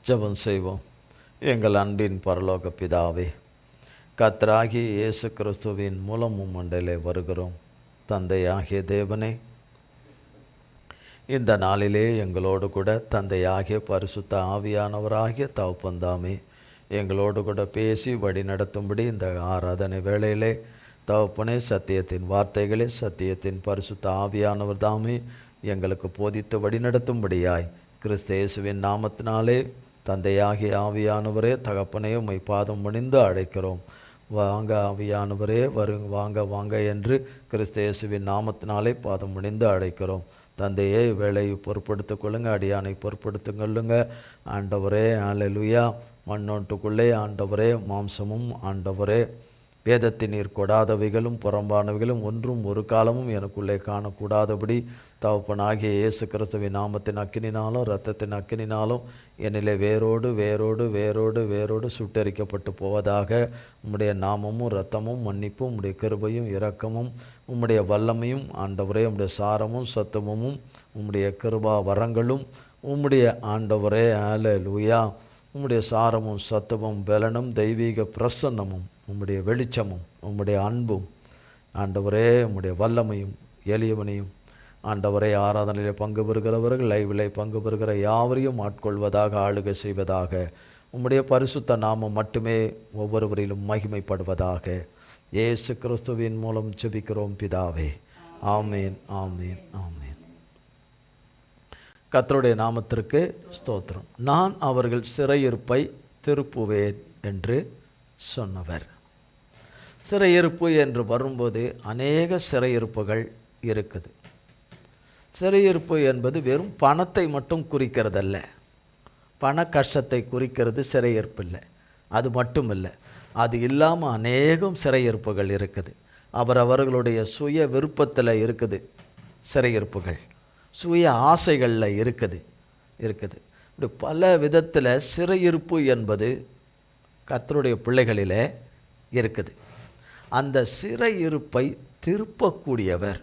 ஜெபம் செய்வோம். எங்கள் அன்பின் பரலோக பிதாவே, கர்த்தராகிய இயேசு கிறிஸ்துவின் மூலமும் மண்டலே வருகிறோம். தந்தையாகிய தேவனே, இந்த நாளிலே எங்களோடு கூட தந்தையாகிய பரிசுத்த ஆவியானவராகிய தகப்பன்தாமே எங்களோடு கூட பேசி வழி நடத்தும்படி இந்த ஆராதனை வேளையிலே தகப்பனே, சத்தியத்தின் வார்த்தைகளே, சத்தியத்தின் பரிசுத்த ஆவியானவர் தாமே எங்களுக்கு போதித்து வழி நடத்தும்படியாய் கிறிஸ்து இயேசுவின் நாமத்தினாலே தந்தையாகிய ஆவியானவரே, தகப்பனே, உம்மை பாதம் பணிந்து அழைக்கிறோம். வாங்க ஆவியானவரே, வாங்க வாங்க என்று கிறிஸ்து இயேசுவின் நாமத்தினாலே பாதம் பணிந்து அழைக்கிறோம். தந்தையே, வேலையை பொறுப்படுத்திக் கொள்ளுங்க, அடியானை பொறுப்படுத்திக் கொள்ளுங்க. ஆண்டவரே, அல்லேலூயா. மண்ணோட்டுக்குள்ளே ஆண்டவரே மாம்சமும் ஆண்டவரே வேதத்தின் நீர் கொடாதவைகளும் புறம்பானவைகளும் ஒன்றும் ஒரு காலமும் எனக்குள்ளே காணக்கூடாதபடி தகப்பனாகிய இயேசு கிறிஸ்துவின் நாமத்தின் அக்கினினாலும் இரத்தத்தின் அக்கினினாலும் என்னிலே வேரோடு வேரோடு வேரோடு வேரோடு சுட்டரிக்கப்பட்டு போவதாக. உம்முடைய நாமமும் இரத்தமும் மன்னிப்பும் உம்முடைய கிருபையும் இரக்கமும் உம்முடைய வல்லமையும் ஆண்டவரே உம்முடைய சாரமும் சத்துவமும் உம்முடைய கிருபா வரங்களும் உம்முடைய ஆண்டவரே அல்லேலூயா உம்முடைய சாரமும் சத்துவமும் பலனும் தெய்வீக பிரசன்னமும் உம்முடைய வெளிச்சமும் உம்முடைய அன்பும் ஆண்டவரே உம்முடைய வல்லமையும் எளியவனையும் ஆண்டவரே ஆராதனையிலே பங்கு பெறுகிறவர்கள் லைவிலே பங்கு பெறுகிற யாவரையும் ஆட்கொள்வதாக, ஆளுகை செய்வதாக. உம்முடைய பரிசுத்த நாமம் மட்டுமே ஒவ்வொருவரிலும் மகிமைப்படுவதாக. இயேசு கிறிஸ்துவின் மூலம் ஜெபிக்கிறோம் பிதாவே. ஆமேன், ஆமேன், ஆமேன். கர்த்தருடைய நாமத்திற்கு ஸ்தோத்திரம். நான் அவர்கள் சிறையிருப்பை திருப்புவேன் என்று சொன்னவர். சிறையிருப்பு என்று வரும்போது அநேக சிறையிருப்புகள் இருக்குது. சிறையிருப்பு என்பது வெறும் பணத்தை மட்டும் குறிக்கிறதல்ல, பண கஷ்டத்தை குறிக்கிறது சிறையிருப்பு இல்லை. அது மட்டும் இல்லை, அது இல்லாமல் அநேகம் சிறையிருப்புகள் இருக்குது. அவரவர்களுடைய சுய விருப்பத்தில் இருக்குது சிறையிருப்புகள், சுய ஆசைகளில் இருக்குது. இப்படி பல விதத்தில் சிறையிருப்பு என்பது கர்த்தருடைய பிள்ளைகளிலே இருக்குது. அந்த சிறையிருப்பை திருப்பக்கூடியவர்,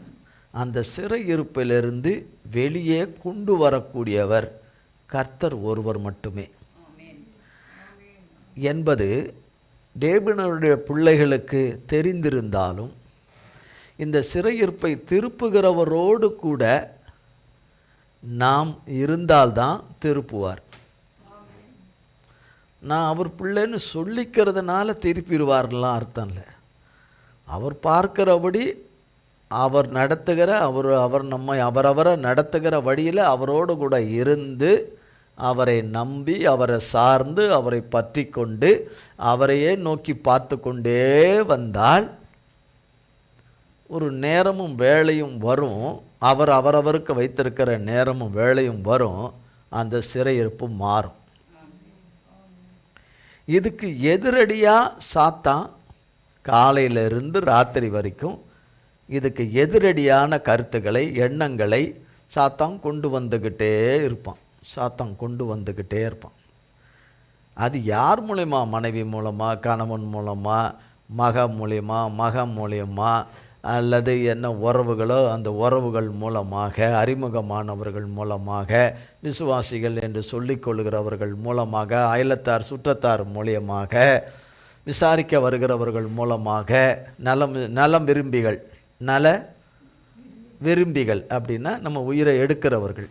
அந்த சிறையிருப்பிலிருந்து வெளியே கொண்டு வரக்கூடியவர் கர்த்தர் ஒருவர் மட்டுமே என்பது தேவனுடைய பிள்ளைகளுக்கு தெரிந்திருந்தாலும் இந்த சிறையிருப்பை திருப்புகிறவரோடு கூட நாம் இருந்தால்தான் திருப்புவார். நான் அவர் பிள்ளைன்னு சொல்லிக்கிறதுனால திருப்பிடுவார்லாம் அர்த்தம் இல்லை. அவர் பார்க்கிறபடி அவர் நடத்துகிற அவரவரை நடத்துகிற வழியில் அவரோடு கூட இருந்து அவரை நம்பி அவரை சார்ந்து அவரை பற்றி கொண்டு அவரையே நோக்கி பார்த்து கொண்டே வந்தால் ஒரு நேரமும் வேலையும் வரும். அவரவருக்கு வைத்திருக்கிற நேரமும் வேலையும் வரும். அந்த சிறையிருப்பு மாறும். இதுக்கு எதிரடியாக சாத்தான் காலையிலிருந்து ராத்திரி வரைக்கும் இதுக்கு எதிரடியான கருத்துக்களை எண்ணங்களை சாத்தான் கொண்டு வந்துக்கிட்டே இருப்பான். அது யார் மூலயமா? மனைவி மூலமாக, கணவன் மூலமாக, மகன் மூலியமாக அல்லது என்ன உறவுகளோ அந்த உறவுகள் மூலமாக, அறிமுகமானவர்கள் மூலமாக, விசுவாசிகள் என்று சொல்லிக்கொள்கிறவர்கள் மூலமாக, அயலத்தார் சுற்றத்தார் மூலியமாக, விசாரிக்க வருகிறவர்கள் மூலமாக, நலம் விரும்பிகள் அப்படின்னா நம்ம உயிரை எடுக்கிறவர்கள்,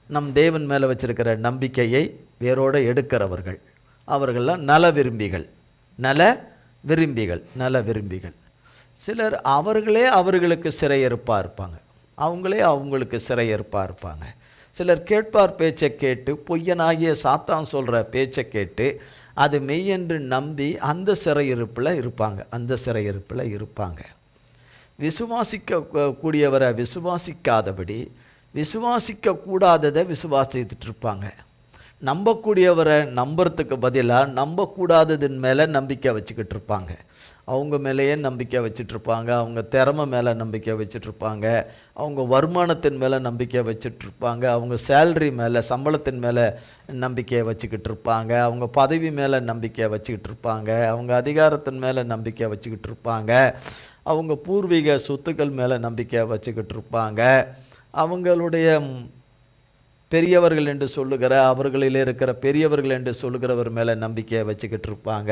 நம் தேவன் மேலே வச்சிருக்கிற நம்பிக்கையை வேரோடு எடுக்கிறவர்கள், அவர்கள்லாம் நல விரும்பிகள். சிலர் அவர்களுக்கு சிறையிருப்பாக இருப்பாங்க, அவங்களுக்கு சிறையிருப்பாக இருப்பாங்க. சிலர் கேட்பார் பேச்சை கேட்டு, பொய்யனாகிய சாத்தான் சொல்கிற பேச்சை கேட்டு அது மெய்யென்று நம்பி அந்த சிறையிருப்பில் இருப்பாங்க. விசுவாசிக்க கூடியவரை விசுவாசிக்காதபடி விசுவாசிக்க கூடாததை விசுவாசித்துட்டு இருப்பாங்க. நம்பக்கூடியவரை நம்புறதுக்கு பதிலாக நம்பக்கூடாததின் மேலே நம்பிக்கை வச்சுக்கிட்டு இருப்பாங்க. அவங்க மேலேயே நம்பிக்கை வச்சிட்ருப்பாங்க, அவங்க திறமை மேலே நம்பிக்கை வச்சிட்ருப்பாங்க, அவங்க வருமானத்தின் மேலே நம்பிக்கை வச்சிட்ருப்பாங்க, அவங்க சேல்ரி மேலே சம்பளத்தின் மேலே நம்பிக்கையை வச்சுக்கிட்டு இருப்பாங்க, அவங்க பதவி மேலே நம்பிக்கை வச்சுக்கிட்டு இருப்பாங்க, அவங்க அதிகாரத்தின் மேலே நம்பிக்கை வச்சுக்கிட்டு இருப்பாங்க, அவங்க பூர்வீக சொத்துக்கள் மேலே நம்பிக்கை வச்சுக்கிட்டு இருப்பாங்க, அவங்களுடைய பெரியவர்கள் என்று சொல்லுகிற, அவர்களில் இருக்கிற பெரியவர்கள் என்று சொல்லுகிறவர் மேலே நம்பிக்கையை வச்சுக்கிட்டு இருப்பாங்க.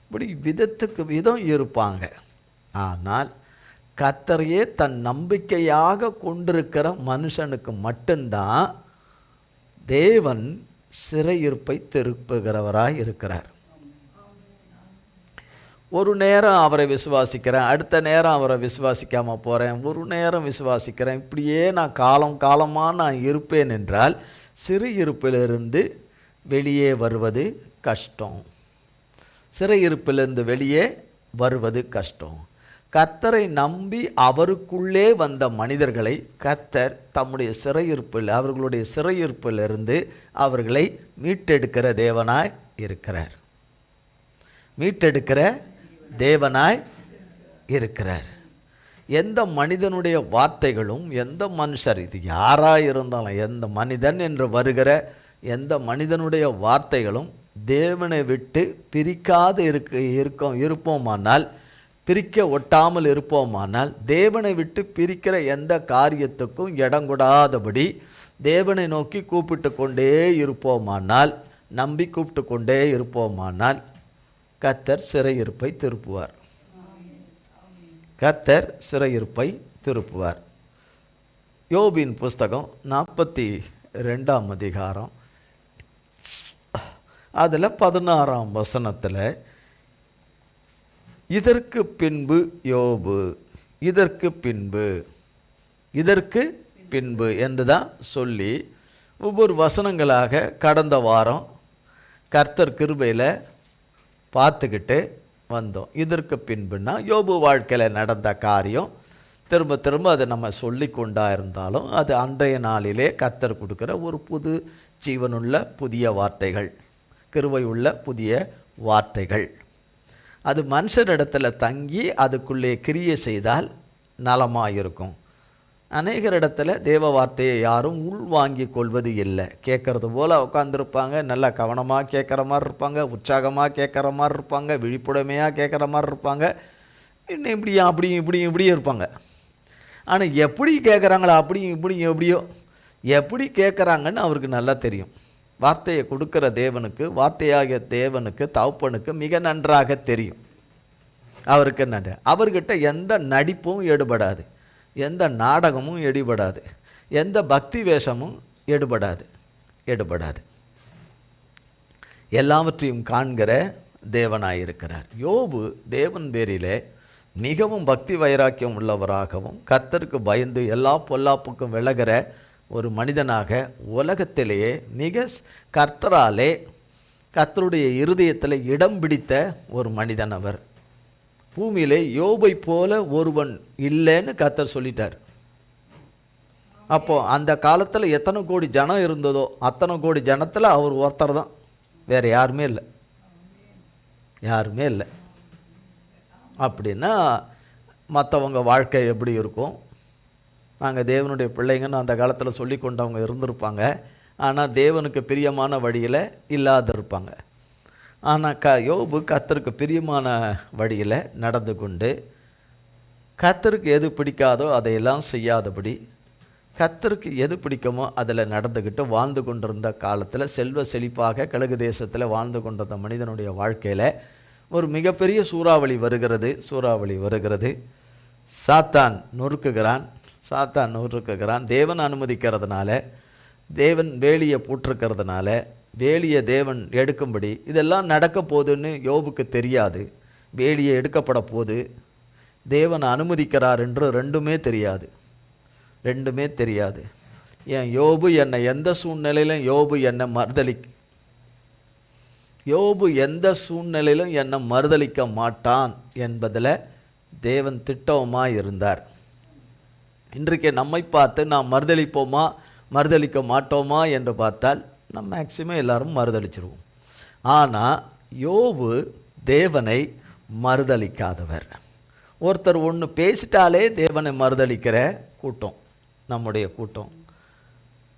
இப்படி விதத்துக்கு விதம் இருப்பாங்க. ஆனால் கர்த்தரையே தன் நம்பிக்கையாக கொண்டிருக்கிற மனுஷனுக்கு மட்டும்தான் தேவன் சிறையிருப்பை திருப்புகிறவராய் இருக்கிறார். ஒரு நேரம் அவரை விசுவாசிக்கிறேன், அடுத்த நேரம் அவரை விசுவாசிக்காமல் போகிறேன், ஒரு நேரம் விசுவாசிக்கிறேன், இப்படியே நான் காலமாக நான் இருப்பேன் என்றால் சிறையிருப்பிலிருந்து வெளியே வருவது கஷ்டம். சிறையிருப்பிலிருந்து வெளியே வருவது கஷ்டம். கர்த்தரை நம்பி அவருக்குள்ளே வந்த மனிதர்களை கர்த்தர் தம்முடைய சிறையிருப்பில், அவர்களுடைய சிறையிருப்பிலிருந்து அவர்களை மீட்டெடுக்கிற தேவனாய் இருக்கிறார். மீட்டெடுக்கிற தேவனாய் இருக்கிறார். எந்த மனிதனுடைய வார்த்தைகளும், எந்த மனுஷர், இது யாராக இருந்தாலும், எந்த மனிதன் என்று வருகிற எந்த மனிதனுடைய வார்த்தைகளும் தேவனை விட்டு பிரிக்காது இருப்போமானால், பிரிக்க ஒட்டாமல் இருப்போமானால், தேவனை விட்டு பிரிக்கிற எந்த காரியத்துக்கும் இடங்கூடாதபடி தேவனை நோக்கி கூப்பிட்டு கொண்டே இருப்போமானால், நம்பி கூப்பிட்டு கொண்டே இருப்போமானால் கர்த்தர் சிறையிருப்பை திருப்புவார். கர்த்தர் சிறையிருப்பை திருப்புவார். யோபின் புஸ்தகம் 42ஆம் அதிகாரம் அதில் 16ஆம் வசனத்தில் இதற்கு பின்பு யோபு, இதற்கு பின்பு என்று தான் சொல்லி ஒவ்வொரு வசனங்களாக கடந்த வாரம் கர்த்தர் கிருபையில் பார்த்துக்கிட்டு வந்தோம். இதற்கு பின்புனா யோபு வாழ்க்கையில் நடந்த காரியம் திரும்ப திரும்ப அதை நம்ம சொல்லி கொண்டா இருந்தாலும் அது அன்றைய நாளிலே கர்த்தர் கொடுக்குற ஒரு புது ஜீவனுள்ள புதிய வார்த்தைகள், கிருபை உள்ள புதிய வார்த்தைகள். அது மனுஷரிடத்தில் தங்கி அதுக்குள்ளே கிரியை செய்தால் நலமாக இருக்கும். அநேகர் இடத்துல தேவ வார்த்தையை யாரும் உள்வாங்கி கொள்வது இல்லை. கேட்குறது போல் உட்காந்துருப்பாங்க, நல்லா கவனமாக கேட்குற மாதிரி இருப்பாங்க, உற்சாகமாக கேட்குற மாதிரி இருப்பாங்க, விழிப்புடைமையாக கேட்குற மாதிரி இருப்பாங்க, இன்னும் இப்படியும் இப்படியும் இருப்பாங்க. ஆனால் எப்படி கேட்குறாங்களோ அப்படியும் எப்படியோ எப்படி கேட்குறாங்கன்னு அவருக்கு நல்லா தெரியும். வார்த்தையை கொடுக்குற தேவனுக்கு, வார்த்தையாகிய தேவனுக்கு, தகப்பனுக்கு மிக நன்றாக தெரியும். அவருக்கு நன்றி. அவர்கிட்ட எந்த நடிப்பும் எடுபடாது, எந்த நாடகமும் எடுபடாது, எந்த பக்தி வேஷமும் எடுபடாது. எல்லாவற்றையும் காண்கிற தேவனாயிருக்கிறார். யோபு தேவன் பேரிலே மிகவும் பக்தி வைராக்கியம் உள்ளவராகவும் கர்த்தருக்கு பயந்து எல்லா பொல்லாப்புக்கும் விலகிற ஒரு மனிதனாக உலகத்திலேயே மிக கர்த்தராலே கர்த்தருடைய இருதயத்தில் இடம் பிடித்த ஒரு மனிதன் அவர். பூமியிலே யோபை போல ஒருவன் இல்லைன்னு கர்த்தர் சொல்லிட்டார். அப்போது அந்த காலத்தில் எத்தனை கோடி ஜனம் இருந்ததோ அத்தனை கோடி ஜனத்தில் அவர் ஒருத்தர் தான், வேறு யாருமே இல்லை. அப்படின்னா மற்றவங்க வாழ்க்கை எப்படி இருக்கும்? நாங்கள் தேவனுடைய பிள்ளைங்கன்னு அந்த காலத்தில் சொல்லி கொண்டவங்க இருந்திருப்பாங்க, ஆனால் தேவனுக்கு பிரியமான வழியில் இல்லாத இருப்பாங்க. ஆனால் யோபு கர்த்தருக்கு பிரியமான வழியில் நடந்து கொண்டு கர்த்தருக்கு எது பிடிக்காதோ அதையெல்லாம் செய்யாதபடி கர்த்தருக்கு எது பிடிக்குமோ அதில் நடந்துக்கிட்டு வாழ்ந்து கொண்டிருந்த காலத்தில் செல்வ செழிப்பாக கிழக்கு தேசத்தில் வாழ்ந்து கொண்டிருந்த மனிதனுடைய வாழ்க்கையில் ஒரு மிகப்பெரிய சூறாவளி வருகிறது. சாத்தான் நொறுக்குகிறான். தேவன் அனுமதிக்கிறதுனால, தேவன் வேலியை போட்டிருக்கிறதுனால, வேலியை தேவன் எடுக்கும்படி இதெல்லாம் நடக்க போகுதுன்னு யோபுக்கு தெரியாது. வேலியை எடுக்கப்பட போது தேவன் அனுமதிக்கிறார் என்று ரெண்டுமே தெரியாது. ஏன் யோபு என்னை எந்த சூழ்நிலையிலும் யோபு எந்த சூழ்நிலையிலும் என்னை மறுதலிக்க மாட்டான் என்பதில் தேவன் திட்டமாக இருந்தார். இன்றைக்கு நம்மை பார்த்து நாம் மறுதலிக்க மாட்டோமா என்று பார்த்தால் நம்ம மேக்சிமம் எல்லாரும் மறுதலிச்சிருவோம். ஆனால் யோபு தேவனை மறுதலிக்காதவர். ஒருத்தர் ஒன்று பேசிட்டாலே தேவனை மறுதலிக்கிற கூட்டம் நம்முடைய கூட்டம்.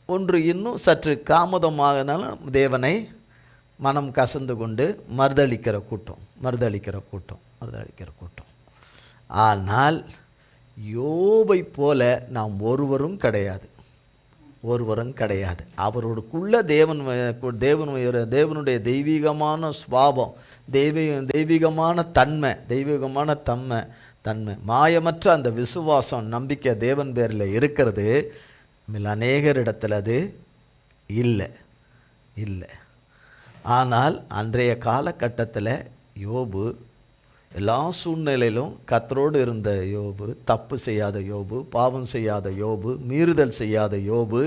ஒன்று இன்னும் சற்று தாமதமாகனாலும் தேவனை மனம் கசந்து கொண்டு மறுதலிக்கிற கூட்டம். ஆனால் யோபை போல நாம் ஒருவரும் கிடையாது. ஒருவரும் கிடையாது. அவருக்குள்ள தேவனுடைய தெய்வீகமான சுபாவம், தெய்வீகமான தன்மை, மாயமற்ற அந்த விசுவாசம், நம்பிக்கை தேவன் பேரில் இருக்கிறது. அநேகரிடத்தில் அது இல்லை. ஆனால் அன்றைய காலகட்டத்தில் யோபு எல்லா சூழ்நிலையிலும் கர்த்தரோடு இருந்த யோபு, தப்பு செய்யாத யோபு, பாவம் செய்யாத யோபு, மீறுதல் செய்யாத யோபு,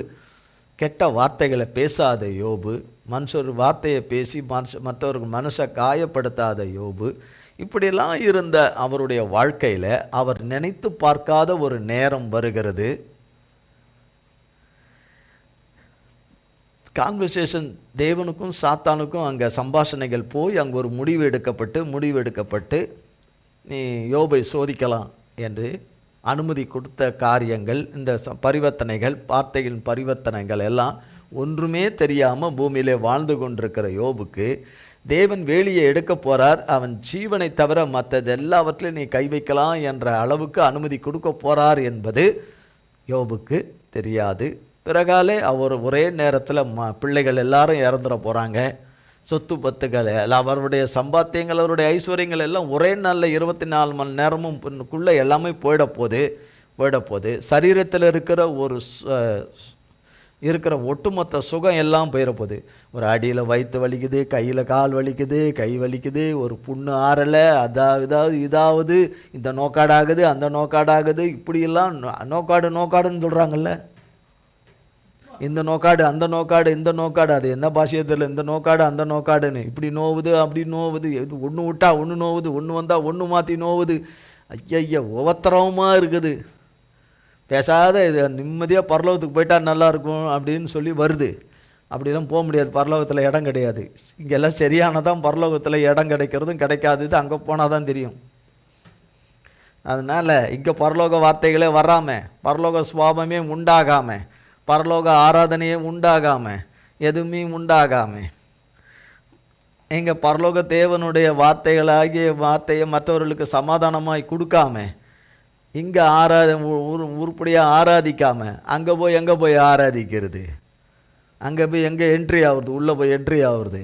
கெட்ட வார்த்தைகளை பேசாத யோபு, மனுஷர் வார்த்தையை பேசி மற்றவருக்கு மனசை காயப்படுத்தாத யோபு, இப்படியெல்லாம் இருந்த அவருடைய வாழ்க்கையில் அவர் நினைத்து பார்க்காத ஒரு நேரம் வருகிறது. கான்வர்சேஷன், தேவனுக்கும் சாத்தானுக்கும் அங்கே சம்பாஷணைகள் போய் அங்கே ஒரு முடிவு எடுக்கப்பட்டு நீ யோபை சோதிக்கலாம் என்று அனுமதி கொடுத்த காரியங்கள், இந்த பரிவர்த்தனைகள், வார்த்தைகளின் பரிவர்த்தனைகள் எல்லாம் ஒன்றுமே தெரியாமல் பூமியிலே வாழ்ந்து கொண்டிருக்கிற யோபுக்கு தேவன் வேலியை எடுக்க போகிறார், அவன் ஜீவனை தவிர மற்றது எல்லாவற்றிலும் நீ கை வைக்கலாம் என்ற அளவுக்கு அனுமதி கொடுக்க போகிறார் என்பது யோபுக்கு தெரியாது. பிறகாலே அவர் ஒரே நேரத்தில் பிள்ளைகள் எல்லாரும் இறந்துட போகிறாங்க, சொத்து பத்துக்கள், அவருடைய சம்பாத்தியங்கள், அவருடைய ஐஸ்வர்யங்கள் எல்லாம் ஒரே நாளில் 24 மணி நேரமும் எல்லாமே போயிட போகுது. சரீரத்தில் இருக்கிற ஒட்டுமொத்த சுகம் எல்லாம் போயிட போகுது. ஒரு அடியில் வயிற்று வலிக்குது, கையில் கால் வலிக்குது, கை வலிக்குது, ஒரு புண்ணு ஆறலை, இதாவது இந்த நோக்காடாகுது, அந்த நோக்காடாகுது, இப்படியெல்லாம் நோக்காடுன்னு சொல்கிறாங்கல்ல. இந்த நோக்காடு, அந்த நோக்காடு, இந்த நோக்காடு, அது என்ன பாஷையத்தில் இந்த நோக்காடு அந்த நோக்காடுன்னு இப்படி நோவுது, அப்படி நோவுது, ஒன்று விட்டா ஒன்று நோவுது, ஒன்று வந்தால் ஒன்று மாற்றி நோவுது. ஐயா உவத்திரமாக இருக்குது. பேசாத நிம்மதியாக பரலோகத்துக்கு போயிட்டா நல்லாயிருக்கும் அப்படின்னு சொல்லி வருது. அப்படிலாம் போக முடியாது, பரலோகத்தில் இடம் கிடையாது. இங்கெல்லாம் சரியானதான் பரலோகத்தில் இடம் கிடைக்கிறதும் கிடைக்காதது அங்கே போனால் தான் தெரியும். அதனால் இங்கே பரலோக வார்த்தைகளே வராமல், பரலோக சுபாவமே உண்டாகாமல், பரலோக ஆராதனையே உண்டாகாமல், எதுவுமே உண்டாகாமல், எங்கள் பரலோக தேவனுடைய வார்த்தையை மற்றவர்களுக்கு சமாதானமாய் கொடுக்காம, இங்கே உருப்படியாக ஆராதிக்காமல் எங்கே போய் ஆராதிக்கிறது? அங்கே போய் எங்கே என்ட்ரி ஆகுறது? உள்ளே போய் என்ட்ரி ஆகுறது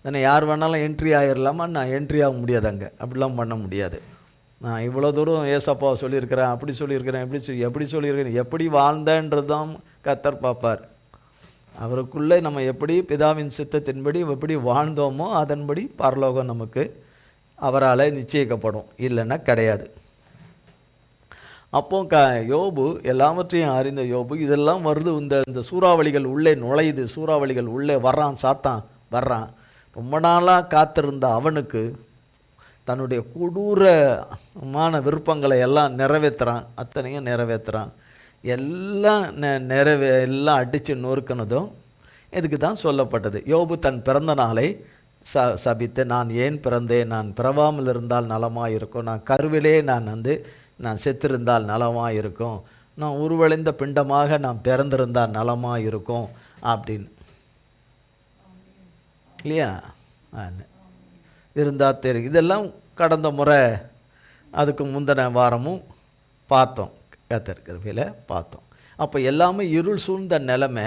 தானே. யார் வேணாலும் என்ட்ரி ஆகிடலாமா? நான் என்ட்ரி ஆக முடியாது அங்கே, அப்படிலாம் பண்ண முடியாது. நான் இவ்வளோ தூரம் ஏசப்பாவை சொல்லியிருக்கிறேன், அப்படி சொல்லியிருக்கிறேன், எப்படி சொல்லியிருக்கிறேன், எப்படி வாழ்ந்தேன்றது தான் கர்த்தர் பார்ப்பார். அவருக்குள்ளே நம்ம எப்படி பிதாவின் சித்தத்தின்படி எப்படி வாழ்ந்தோமோ அதன்படி பரலோகம் நமக்கு அவரால் நிச்சயிக்கப்படும், இல்லைன்னா கிடையாது. அப்போ யோபு எல்லாவற்றையும் அறிந்த யோபு, இதெல்லாம் வருது, இந்த சூறாவளிகள் உள்ளே நுழையுது, சூறாவளிகள் உள்ளே சாத்தான் வர்றான். ரொம்ப நாளாக காத்திருந்த அவனுக்கு தன்னுடைய கொடூரமான விருப்பங்களை எல்லாம் நிறைவேற்றுறான், அத்தனையும் நிறைவேற்றுறான். எல்லாம் அடித்து நொறுக்கினதும் இதுக்கு தான் சொல்லப்பட்டது. யோபு தன் பிறந்த நாளை சபித்து, நான் ஏன் பிறந்தேன், நான் பிறவாமல் இருந்தால் நலமாக இருக்கும், நான் கருவிலே நான் செத்திருந்தால் நலமாக இருக்கும், நான் உருவளைந்த பிண்டமாக நான் பிறந்திருந்தால் நலமாக இருக்கும் அப்படின்னு இல்லையா இருந்தால் தெரியும். இதெல்லாம் கடந்த முறை அதுக்கு முந்தின வாரமும் பார்த்தோம், கத்திருக்கிறவையில் பார்த்தோம். அப்போ எல்லாமே இருள் சூழ்ந்த நிலைமை,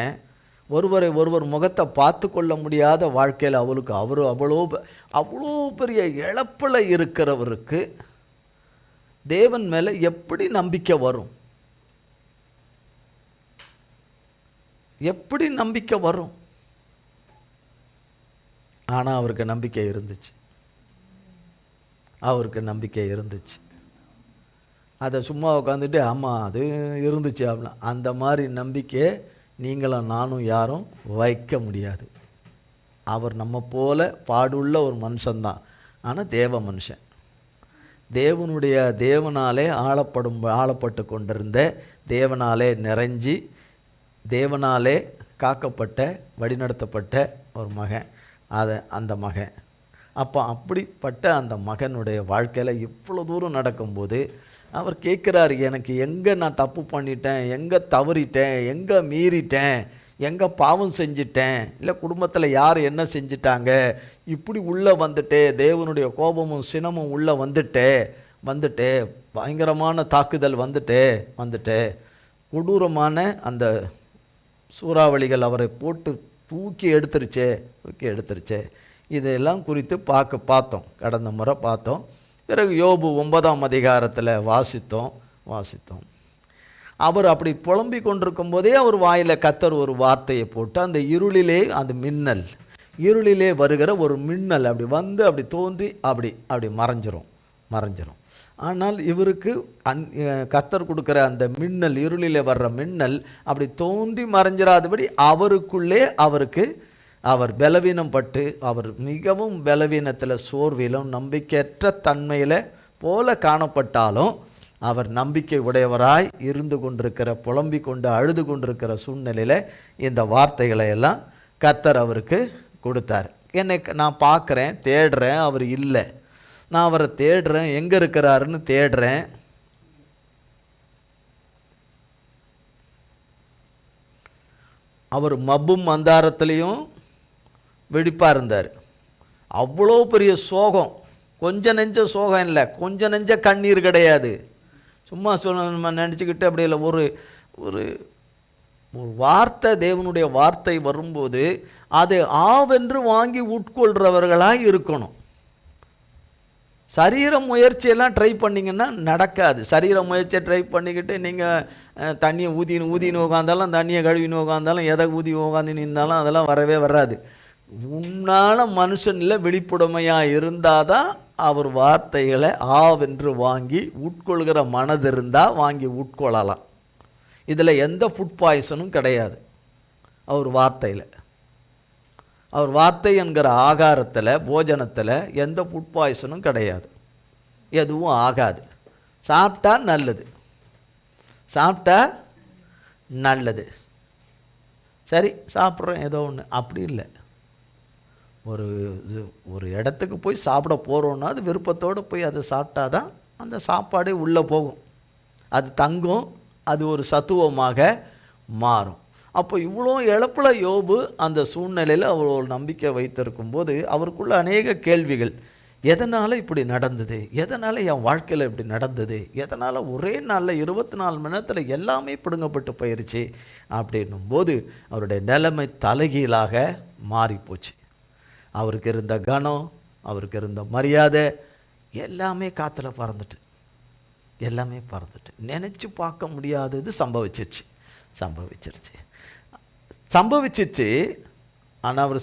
ஒருவர் முகத்தை பார்த்து கொள்ள முடியாத வாழ்க்கையில் அவளுக்கு அவ்வளோ பெரிய இழப்பில் இருக்கிறவருக்கு தேவன் மேலே எப்படி நம்பிக்கை வரும்? எப்படி நம்பிக்கை வரும்? ஆனால் அவருக்கு நம்பிக்கை இருந்துச்சு. அதை சும்மா உட்காந்துட்டு ஆமாம் அது இருந்துச்சு அப்படின்னா, அந்த மாதிரி நம்பிக்கையை நீங்களும் நானும் யாரும் வைக்க முடியாது. அவர் நம்ம போல பாடுள்ள ஒரு மனுஷன்தான், ஆனால் தேவ மனுஷன், தேவனாலே ஆளப்பட்டு கொண்டிருந்த, தேவனாலே நிறைஞ்சி, தேவனாலே காக்கப்பட்ட, வழிநடத்தப்பட்ட ஒரு மகன். அந்த மகன் அப்போ அப்படிப்பட்ட அந்த மகனுடைய வாழ்க்கையில் இவ்வளோ தூரம் நடக்கும்போது அவர் கேட்குறாரு, எனக்கு எங்கே நான் தப்பு பண்ணிட்டேன், எங்கே தவறிட்டேன், எங்கே மீறிட்டேன், எங்கே பாவம் செஞ்சிட்டேன், இல்லை குடும்பத்தில் யார் என்ன செஞ்சிட்டாங்க, இப்படி உள்ளே வந்துட்டே, தேவனுடைய கோபமும் சினமும் உள்ளே வந்துட்டே பயங்கரமான தாக்குதல் வந்துட்டே கொடூரமான அந்த சூறாவளிகள் அவரை போட்டு தூக்கி எடுத்துருச்சே. இதெல்லாம் குறித்து பார்த்தோம், கடந்த முறை பார்த்தோம். பிறகு யோபு 9ஆம் அதிகாரத்தில் வாசித்தோம். அவர் அப்படி புலம்பிக் கொண்டிருக்கும் போதே அவர் வாயில் கர்த்தர் ஒரு வார்த்தையை போட்டு, அந்த இருளிலே, அந்த மின்னல், இருளிலே வருகிற ஒரு மின்னல் அப்படி வந்து அப்படி தோன்றி அப்படி மறைஞ்சிரும். ஆனால் இவருக்கு கர்த்தர் கொடுக்குற அந்த மின்னல், இருளிலே வர்ற மின்னல் அப்படி தோன்றி மறைஞ்சிராதபடி அவருக்குள்ளே அவர் பலவீனம் பட்டு, அவர் மிகவும் பலவீனத்தில், சோர்விலும், நம்பிக்கையற்ற தன்மையில் போல காணப்பட்டாலும் அவர் நம்பிக்கை உடையவராய் இருந்து கொண்டிருக்கிற, புலம்பிக் கொண்டு அழுது கொண்டிருக்கிற சூழ்நிலையில் இந்த வார்த்தைகளை எல்லாம் கர்த்தர் அவருக்கு கொடுத்தார். நான் பார்க்குறேன், தேடுறேன், அவர் இல்லை. நான் அவரை தேடுறேன், எங்கே இருக்கிறாருன்னு தேடுறேன். அவர் மப்பும் மந்தாரத்துலேயும் வெடிப்பாக இருந்தார். அவ்வளோ பெரிய சோகம், கொஞ்ச நெஞ்ச சோகம் இல்லை, கொஞ்ச நெஞ்ச கண்ணீர் கிடையாது. சும்மா நம்ம நினச்சிக்கிட்டு அப்படி இல்லை. ஒரு ஒரு வார்த்தை, தேவனுடைய வார்த்தை வரும்போது அதை ஆவென்று வாங்கி உட்கொள்கிறவர்களாக இருக்கணும். சரீர முயற்சியெல்லாம் ட்ரை பண்ணிங்கன்னா நடக்காது. சரீர முயற்சியை ட்ரை பண்ணிக்கிட்டு நீங்கள் தண்ணியை ஊதின்னு உட்காந்தாலும், தண்ணியை கழுவின்னு உட்காந்தாலும், எதை ஊதி உட்காந்து நின்றாலும் அதெல்லாம் வரவே வராது. உன்னால மனுஷனில் வெளிப்புடமையாக இருந்தால் தான் அவர் வார்த்தைகளை ஆவென்று வாங்கி உட்கொள்கிற மனது இருந்தால் வாங்கி உட்கொள்ளலாம். இதில் எந்த ஃபுட் பாய்சனும் கிடையாது. அவர் வார்த்தையில், அவர் வார்த்தை என்கிற ஆகாரத்தில், போஜனத்தில் எந்த ஃபுட் பாய்சனும் கிடையாது. எதுவும் ஆகாது. சாப்பிட்டா நல்லது. சரி, சாப்பிட்றோம் ஏதோ ஒன்று, அப்படி இல்லை. ஒரு இடத்துக்கு போய் சாப்பிட போகிறோன்னா அது விருப்பத்தோடு போய் அதை சாப்பிட்டா தான் அந்த சாப்பாடே உள்ளே போகும், அது தங்கும், அது ஒரு சத்துவமாக மாறும். அப்போ இவ்வளோ இழப்பில் யோபு அந்த சூழ்நிலையில் அவர் ஒரு நம்பிக்கை வைத்திருக்கும் போது அவருக்குள்ள அநேக கேள்விகள். எதனால் இப்படி நடந்தது? எதனால் என் வாழ்க்கையில் இப்படி நடந்தது? எதனால் ஒரே நாளில் 24 மணி நேரத்தில் எல்லாமே பிடுங்கப்பட்டு போயிடுச்சு அப்படின்னும் போது அவருடைய நிலைமை தலைகீழாக மாறிப்போச்சு. அவருக்கு இருந்த கனம், அவருக்கு இருந்த மரியாதை எல்லாமே காற்றுல பறந்துட்டு, நினச்சி பார்க்க முடியாதது சம்பவிச்சிருச்சு. ஆனால் அவர்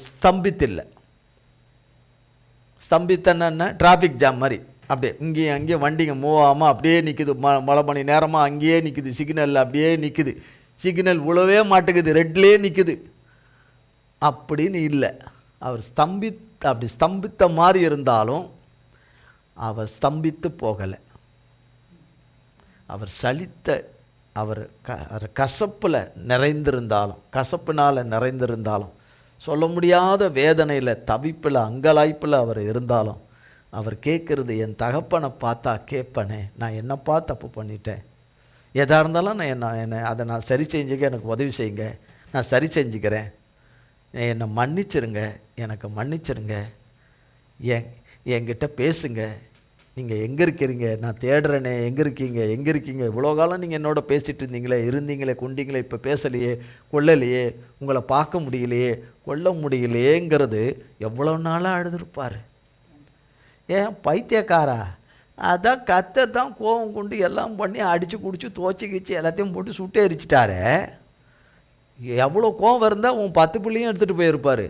ஸ்தம்பித்தன்னா டிராஃபிக் ஜாம் மாதிரி அப்படியே இங்கேயும் அங்கேயும் வண்டிங்க மூவ் ஆகாமல் அப்படியே நிற்குது. மழை மணி நேரமாக அங்கேயே நிற்குது, சிக்னலில் அப்படியே நிற்குது, சிக்னல் உழவே மாட்டேங்குது, ரெட்லேயே நிற்குது அப்படின்னு இல்லை. அவர் ஸ்தம்பித்த மாதிரி இருந்தாலும் அவர் ஸ்தம்பித்து போகலை. அவர் கசப்பில் நிறைந்திருந்தாலும், சொல்ல முடியாத வேதனையில், தவிப்பில், அங்கலாய்ப்பில் அவர் இருந்தாலும், அவர் கேட்குறது, என் தகப்பனை பார்த்தா கேட்பனே, நான் என்னப்பா தப்பு பண்ணிட்டேன், எதாக இருந்தாலும் அதை நான் சரி செஞ்சுக்க, எனக்கு உதவி செய்யுங்க, நான் சரி செஞ்சுக்கிறேன், என்னை எனக்கு மன்னிச்சிருங்க, என்கிட்ட பேசுங்க, நீங்கள் எங்கே இருக்கிறீங்க, நான் தேடுறேனே, எங்கே இருக்கீங்க, இவ்வளோ காலம் நீங்கள் என்னோட பேசிகிட்டு இருந்தீங்களே, கொண்டீங்களே, இப்போ பேசலையே, கொள்ளலையே, உங்களை பார்க்க முடியலையே, கொல்ல முடியலையேங்கிறது எவ்வளோ நாளாக அழுதுருப்பார். ஏன் பைத்தியக்காரா? அதான் கர்த்தர் தான் கோபம் கொண்டு எல்லாம் பண்ணி அடித்து குடிச்சு துவச்சி எல்லாத்தையும் போட்டு சுட்டு எரிச்சிட்டாரே. எவ்வளோ கோபம் இருந்தால் அவன் 10 பிள்ளையும் எடுத்துகிட்டு போயிருப்பார்.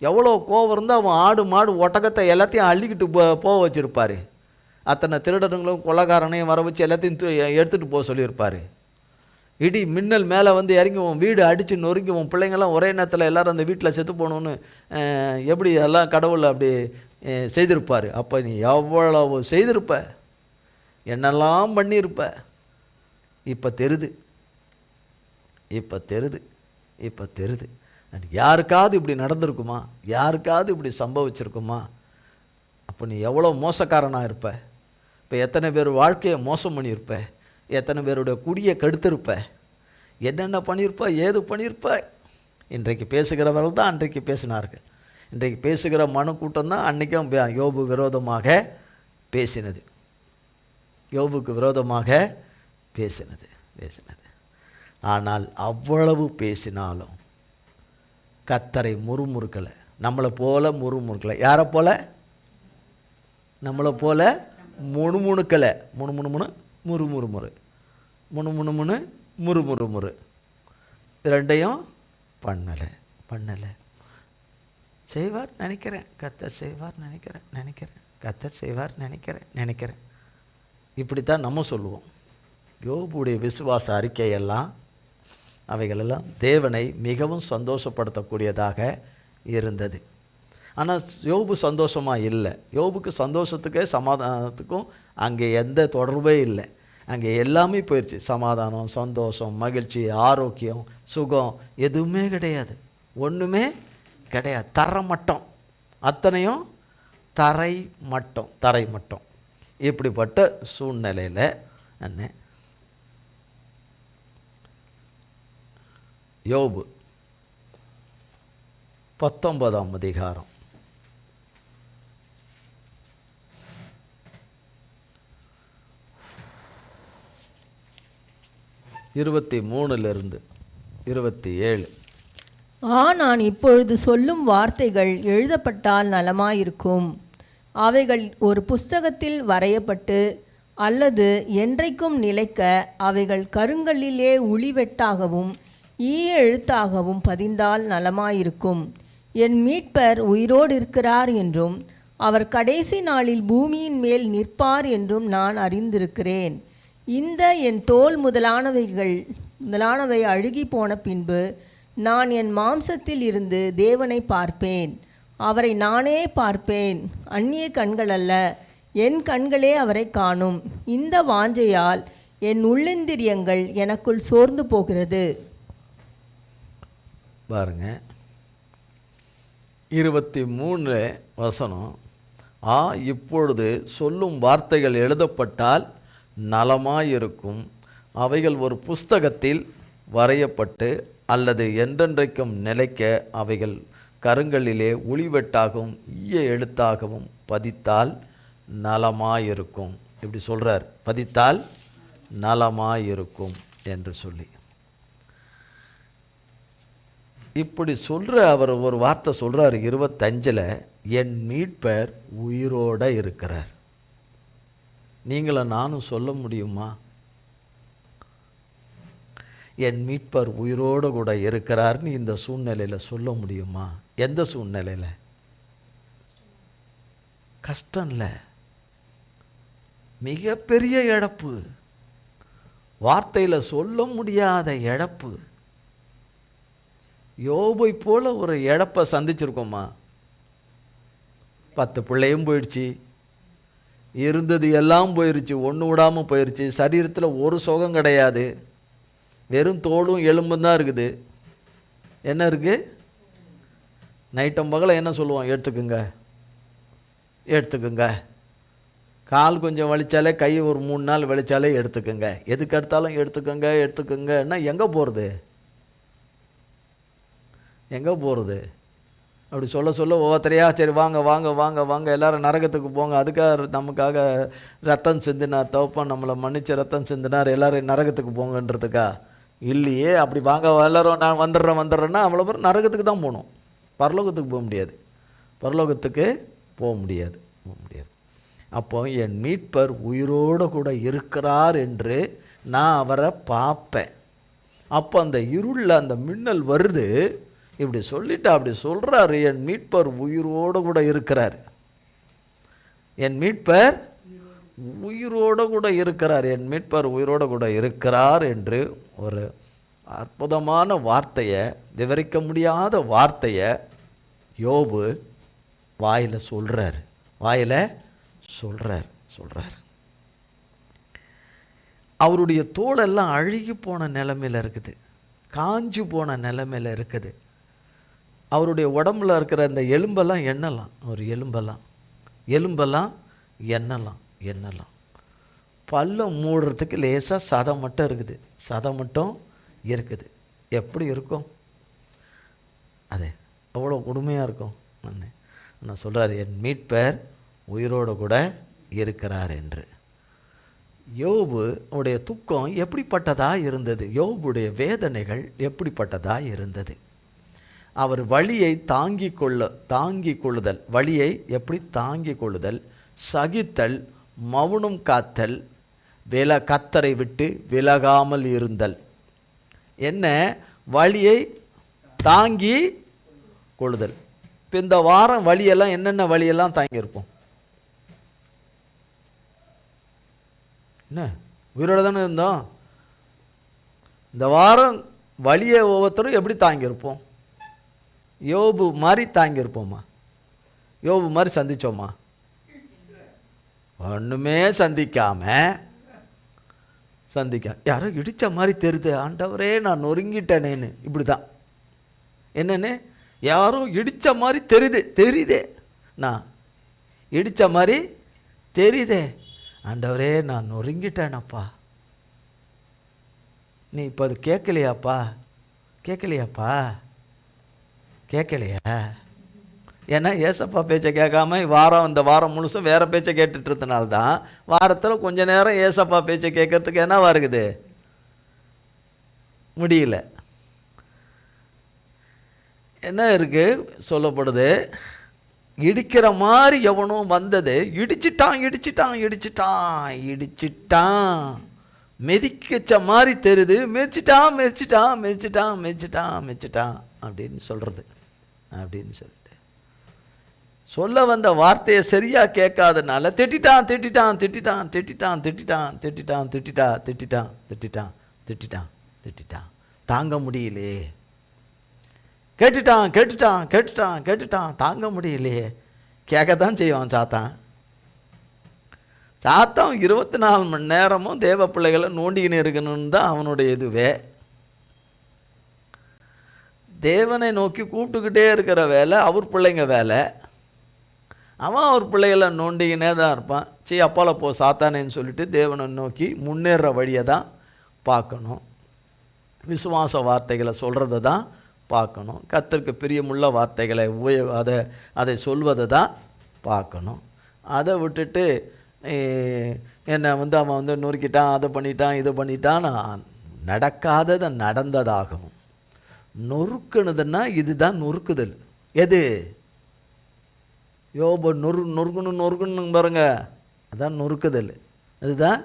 எவ்வளோ கோபம் இருந்தால் அவன் ஆடு மாடு ஒட்டகத்தை எல்லாத்தையும் அள்ளிக்கிட்டு போக வச்சுருப்பார். அத்தனை திருடனுங்களும் கொலைகாரனையும் வர வச்சு எல்லாத்தையும் எடுத்துகிட்டு போக சொல்லியிருப்பார். இடி மின்னல் மேலே வந்து இறங்கி உன் வீடு அடித்து நொறுங்கி உன் பிள்ளைங்கள்லாம் ஒரே நேரத்தில் எல்லோரும் அந்த வீட்டில் செத்து போகணுன்னு எப்படி எல்லாம் கடவுள் அப்படி செய்திருப்பார். அப்போ நீ எவ்வளவு செய்திருப்ப, என்னெல்லாம் பண்ணியிருப்ப. இப்போ தெரியுது. யாருக்காவது இப்படி நடந்திருக்குமா? யாருக்காவது இப்படி சம்பவிச்சிருக்குமா? அப்போ நீ எவ்வளோ மோசக்காரனாக இருப்ப. இப்போ எத்தனை பேர் வாழ்க்கையை மோசம் பண்ணியிருப்ப, எத்தனை பேருடைய குடியை கெடுத்திருப்ப, என்னென்ன பண்ணியிருப்ப, ஏது பண்ணியிருப்ப. இன்றைக்கு பேசுகிறவர்கள் தான் அன்றைக்கு பேசினார்கள். இன்றைக்கு பேசுகிற மனு கூட்டம் தான் அன்றைக்கும் யோபு விரோதமாக பேசினது. ஆனால் அவ்வளவு பேசினாலும் கர்த்தரை முறுமுறுக்கலை. நம்மளை போல முறுமுறுக்கலை. யாரை போல? நம்மளை போல முணுமுணுக்கலை. முணுமுணுமுணு முறுமுறுமுறு, முணுமுணுமுணு முறுமுறுமுறு, ரெண்டையும் பண்ணலை. செய்வார் நினைக்கிறேன், கர்த்தர் செய்வார் நினைக்கிறேன், கர்த்தர் செய்வார் நினைக்கிறேன். இப்படித்தான் நம்ம சொல்லுவோம். யோபுடைய விசுவாச அறிக்கையெல்லாம் அவைகளெல்லாம் தேவனை மிகவும் சந்தோஷப்படுத்தக்கூடியதாக இருந்தது. ஆனால் யோபு சந்தோஷமாக இல்லை. யோபுக்கு சந்தோஷத்துக்கே சமாதானத்துக்கும் அங்கே எந்த தொடர்பே இல்லை. அங்கே எல்லாமே போயிடுச்சு. சமாதானம், சந்தோஷம், மகிழ்ச்சி, ஆரோக்கியம், சுகம் எதுவுமே கிடையாது. ஒன்றுமே கிடையாது. தரைமட்டம், அத்தனையும் தரைமட்டம். இப்படிப்பட்ட சூழ்நிலையில் அண்ணே யோபு 19ஆம் அதிகாரம் 23 27. நான் இப்பொழுது சொல்லும் வார்த்தைகள் எழுதப்பட்டால் நலமாயிருக்கும். அவைகள் ஒரு புஸ்தகத்தில் வரையப்பட்டு அல்லது என்றைக்கும் நிலைக்க அவைகள் கருங்கல்லிலே உளிவெட்டாகவும் ஈய எழுத்தாகவும் பதிந்தால் நலமாயிருக்கும். என் மீட்பர் உயிரோடு இருக்கிறார் என்றும் அவர் கடைசி நாளில் பூமியின் மேல் நிற்பார் என்றும் நான் அறிந்திருக்கிறேன். இந்த என் தோல் முதலானவை அழுகி போன பின்பு நான் என் மாம்சத்தில் இருந்து தேவனை பார்ப்பேன். அவரை நானே பார்ப்பேன், அந்நிய கண்கள் அல்ல, என் கண்களே அவரை காணும். இந்த வாஞ்சையால் என் உள்ளிந்திரியங்கள் எனக்குள் சோர்ந்து போகிறது. பாருங்க, 23 வசனம். இப்பொழுது சொல்லும் வார்த்தைகள் எழுதப்பட்டால் நலமாயிருக்கும். அவைகள் ஒரு புஸ்தகத்தில் வரையப்பட்டு அல்லது என்றென்றைக்கும் நிலைக்க அவைகள் கருங்கல்லிலே உளிவெட்டாகவும் ஈய எழுத்தாகவும் பதித்தால் நலமாயிருக்கும். இப்படி சொல்கிறார், பதித்தால் நலமாயிருக்கும் என்று சொல்லி. இப்படி சொல்கிற அவர் ஒரு வார்த்தை சொல்கிறார் 25, என் மீட்பர் உயிரோடு இருக்கிறார். நீங்களும் நானும் சொல்ல முடியுமா? என் மீட்பர் உயிரோடு கூட இருக்கிறார்னு இந்த சூழ்நிலையில் சொல்ல முடியுமா? எந்த சூழ்நிலையில்? கஷ்டம் இல்லை, மிகப்பெரிய இழப்பு, வார்த்தையில் சொல்ல முடியாத இழப்பு. யோபை போல ஒரு இழப்பை சந்திச்சிருக்கோமா? 10 பிள்ளையும் போயிடுச்சு, இருந்தது எல்லாம் போயிடுச்சு, ஒன்று விடாமல் போயிடுச்சு. சரீரத்தில் ஒரு சுகம் கிடையாது, வெறும் தோலும் எலும்பும் தான் இருக்குது. என்ன இருக்குது? நைட்டம் பகலை என்ன சொல்லுவோம்? எடுத்துக்குங்க. கால் கொஞ்சம் வலிச்சாலே, கை ஒரு 3 நாள் வலிச்சாலே எடுத்துக்குங்க. எதுக்கு எடுத்தாலும் எடுத்துக்குங்கன்னா எங்கே போகிறது? அப்படி சொல்ல ஒவ்வொருத்தரையா சரி வாங்க எல்லாரும் நரகத்துக்கு போங்க, அதுக்காக நமக்காக ரத்தம் சிந்தினார், தவப்பன் நம்மளை மன்னிச்சு ரத்தம் சிந்தினார், எல்லாரும் நரகத்துக்கு போங்கன்றதுக்கா? இல்லையே. அப்படி வாங்க எல்லாரும் நான் வந்துடுறேன்னா அவ்வளோ பேர் நரகத்துக்கு தான் போகணும், பரலோகத்துக்கு போக முடியாது. அப்போ என் மீட்பர் உயிரோடு கூட இருக்கிறார் என்று நான் அவரை பார்ப்பேன். அப்போ அந்த இருளில் அந்த மின்னல் வருது. இப்படி சொல்லிட்டு அப்படி சொல்கிறாரு, என் மீட்பர் உயிரோடு கூட இருக்கிறார், என் மீட்பர் உயிரோடு கூட இருக்கிறார், என் மீட்பர் உயிரோடு கூட இருக்கிறார் என்று ஒரு அற்புதமான வார்த்தையை, விவரிக்க முடியாத வார்த்தையை யோபு வாயில் சொல்கிறார். அவருடைய தோலெல்லாம் அழுகி போன நிலைமையில் இருக்குது, காஞ்சு போன நிலைமையில் இருக்குது. அவருடைய உடம்புல இருக்கிற அந்த எலும்பெல்லாம் எண்ணலாம், ஒரு எலும்பெல்லாம் எண்ணலாம். பல்லம் மூடுறதுக்கு லேசாக சதம் மட்டும் இருக்குது. எப்படி இருக்கும் அது? அவ்வளோ கொடுமையாக இருக்கும். நான் சொல்கிறார், என் மீட்பர் உயிரோடு கூட இருக்கிறார் என்று. யோபு உடைய துக்கம் எப்படிப்பட்டதா இருந்தது, யோபுடைய வேதனைகள் எப்படிப்பட்டதா இருந்தது. அவர் வலியை தாங்கி கொள்ளுதல், வலியை எப்படி தாங்கி கொள்ளுதல், சகித்தல், மௌனம் காத்தல், கத்தரை விட்டு விலகாமல் இருந்தல். என்ன வலியை தாங்கி கொள்ளுதல். இப்போ இந்த வாரம் வழியெல்லாம் என்னென்ன வழியெல்லாம் தாங்கியிருப்போம்? என்ன உயிரோட தானே இருந்தோம். இந்த வாரம் வழியை ஒவ்வொருத்தரும் எப்படி தாங்கியிருப்போம்? யோபு மாதிரி தாங்கியிருப்போமா? யோபு மாதிரி சந்திச்சோமா? ஒன்றுமே சந்திக்க யாரோ இடித்த மாதிரி தெரியுது, ஆண்டவரே நான் நொறுங்கிட்டேனேன்னு. இப்படி தான் என்னன்னு, யாரோ இடித்த மாதிரி தெரியுதே, நான் இடித்த மாதிரி தெரியுதே, ஆண்டவரே நான் நொறுங்கிட்டேனப்பா. நீ இப்போ அது கேட்கலையா? ஏன்னா ஏசப்பா பேச்சை கேட்காம இந்த வாரம் முழுசும் வேற பேச்சை கேட்டுட்டு இருந்தனால தான் வாரத்தில் கொஞ்ச நேரம் ஏசப்பா பேச்சை கேட்கறதுக்கு என்னவா இருக்குது, முடியல. என்ன இருக்கு சொல்லப்படுது, இடிக்கிற மாதிரி எவனும் வந்தது, இடிச்சிட்டான், மிதிக்கச்ச மாதிரி தெரியுது, மிதிச்சிட்டான் அப்படின்னு சொல்றது. அப்படின்னு சொல்லிட்டு சொல்ல வந்த வார்த்தையை சரியா கேட்காதனால திட்டான். தாங்க முடியலையே, கேட்டுட்டான் தாங்க முடியலையே. கேட்கத்தான் செய்வான் சாத்தான் 24 மணி நேரமும் தேவ பிள்ளைகளை நோண்டிக்கின்னு இருக்கணும்னு தான் அவனுடைய இதுவே. தேவனை நோக்கி கூப்பிட்டுக்கிட்டே இருக்கிற வேலை அவர் பிள்ளைங்க வேலை. அவன் அவர் பிள்ளைகளை நோண்டிக்கினே தான் இருப்பான். அப்பால போ சாத்தானேன்னு சொல்லிட்டு தேவனை நோக்கி முன்னேற வழியை தான் பார்க்கணும். விசுவாச வார்த்தைகளை சொல்கிறத தான் பார்க்கணும். கர்த்தருக்கு பிரியமுள்ள வார்த்தைகளை அதை சொல்வதை தான் பார்க்கணும். அதை விட்டுட்டு என்னை அவன் நொறுக்கிட்டான், அதை பண்ணிட்டான், இது பண்ணிட்டான், நடக்காததை நடந்ததாகவும். நொறுக்குனதுன்னா இதுதான் நொறுக்குதல். எது யோபு நொறுக்கணும் பாருங்க, அதான் நொறுக்குதல். அதுதான்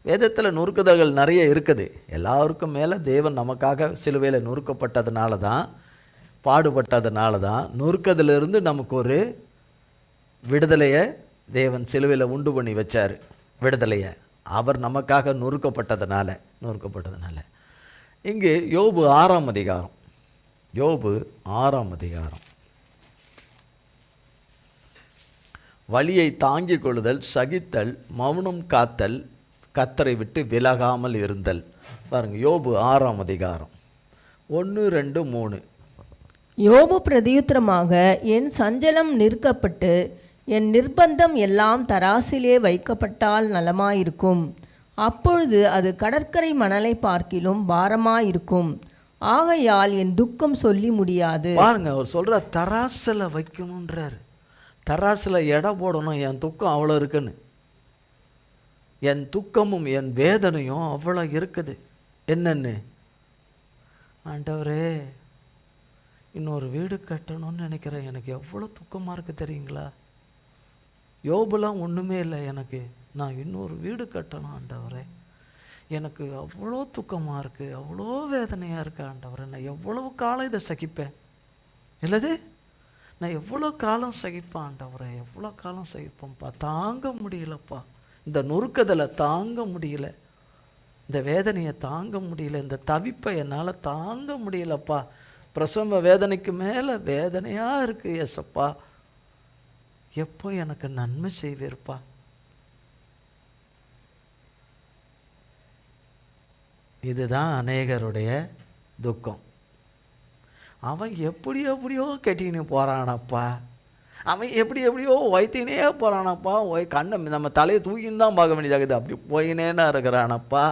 வேதத்தில் நொறுக்குதல்கள் நிறைய இருக்குது. எல்லாருக்கும் மேலே தேவன் நமக்காக சிலுவையில் நொறுக்கப்பட்டதுனால தான், பாடுபட்டதுனால தான் நொறுக்கதிலிருந்து நமக்கு ஒரு விடுதலையை தேவன் சிலுவையில் உண்டு பண்ணி வச்சார். விடுதலையை அவர் நமக்காக நொறுக்கப்பட்டதுனால. இங்கு யோபு 6ஆம் அதிகாரம், யோபு 6ஆம் அதிகாரம். வலியை தாங்கிக் கொள்ளுதல், சகித்தல், மௌனம் காத்தல், கத்தரை விட்டு விலகாமல் இருந்தல். பாருங்க, யோபு 6ஆம் அதிகாரம் 1, 2, 3. யோபு பிரதியுத்தரமாக, என் சஞ்சலம் நிற்கப்பட்டு என் நிர்பந்தம் எல்லாம் தராசிலே வைக்கப்பட்டால் நலமாயிருக்கும். அப்பொழுது அது கடற்கரை மணலை பார்க்கிலும் பாரமாயிருக்கும். ஆகையால் என் துக்கம் சொல்லி முடியாது. பாருங்க, அவர் சொல்ற தராசில் வைக்கணுன்றார். தராசில் எடை போடணும். என் துக்கம் அவ்வளோ இருக்குன்னு, என் துக்கமும் என் வேதனையும் அவ்வளோ இருக்குது. என்னன்னு, ஆண்டவரே இன்னொரு வீடு கட்டணும்னு நினைக்கிறேன், எனக்கு எவ்வளோ துக்கமாக இருக்குது தெரியுங்களா? யோபுலாம் ஒன்றுமே இல்லை எனக்கு, நான் இன்னொரு வீடு கட்டணும் ஆண்டவரே, எனக்கு அவ்வளோ துக்கமாக இருக்குது, அவ்வளோ வேதனையாக இருக்குது ஆண்டவரே, நான் எவ்வளவு காலம் இதை சகிப்பேன்? இல்லது நான் எவ்வளோ காலம் சகிப்பேன் ஆண்டவரே, எவ்வளோ காலம் சகிப்பேன்ப்பா, தாங்க முடியலப்பா, இந்த நொறுக்கதலை தாங்க முடியல, இந்த வேதனையை தாங்க முடியல, இந்த தவிப்பை என்னால் தாங்க முடியலப்பா, பிரசவ வேதனைக்கு மேலே வேதனையாக இருக்குது ஏசப்பா, எப்போ எனக்கு நன்மை செய்வீர்ப்பா? இதுதான் அநேகருடைய துக்கம். அவன் எப்படியோ கட்டின்னு போகிறானப்பா, அவன் எப்படியோ வைத்தினே போகிறானப்பா, கண்ணை நம்ம தலையை தூக்கின்னு தான் பார்க்க வேண்டியதாகுது, அப்படி போயினேன்னா இருக்கிறானப்பா,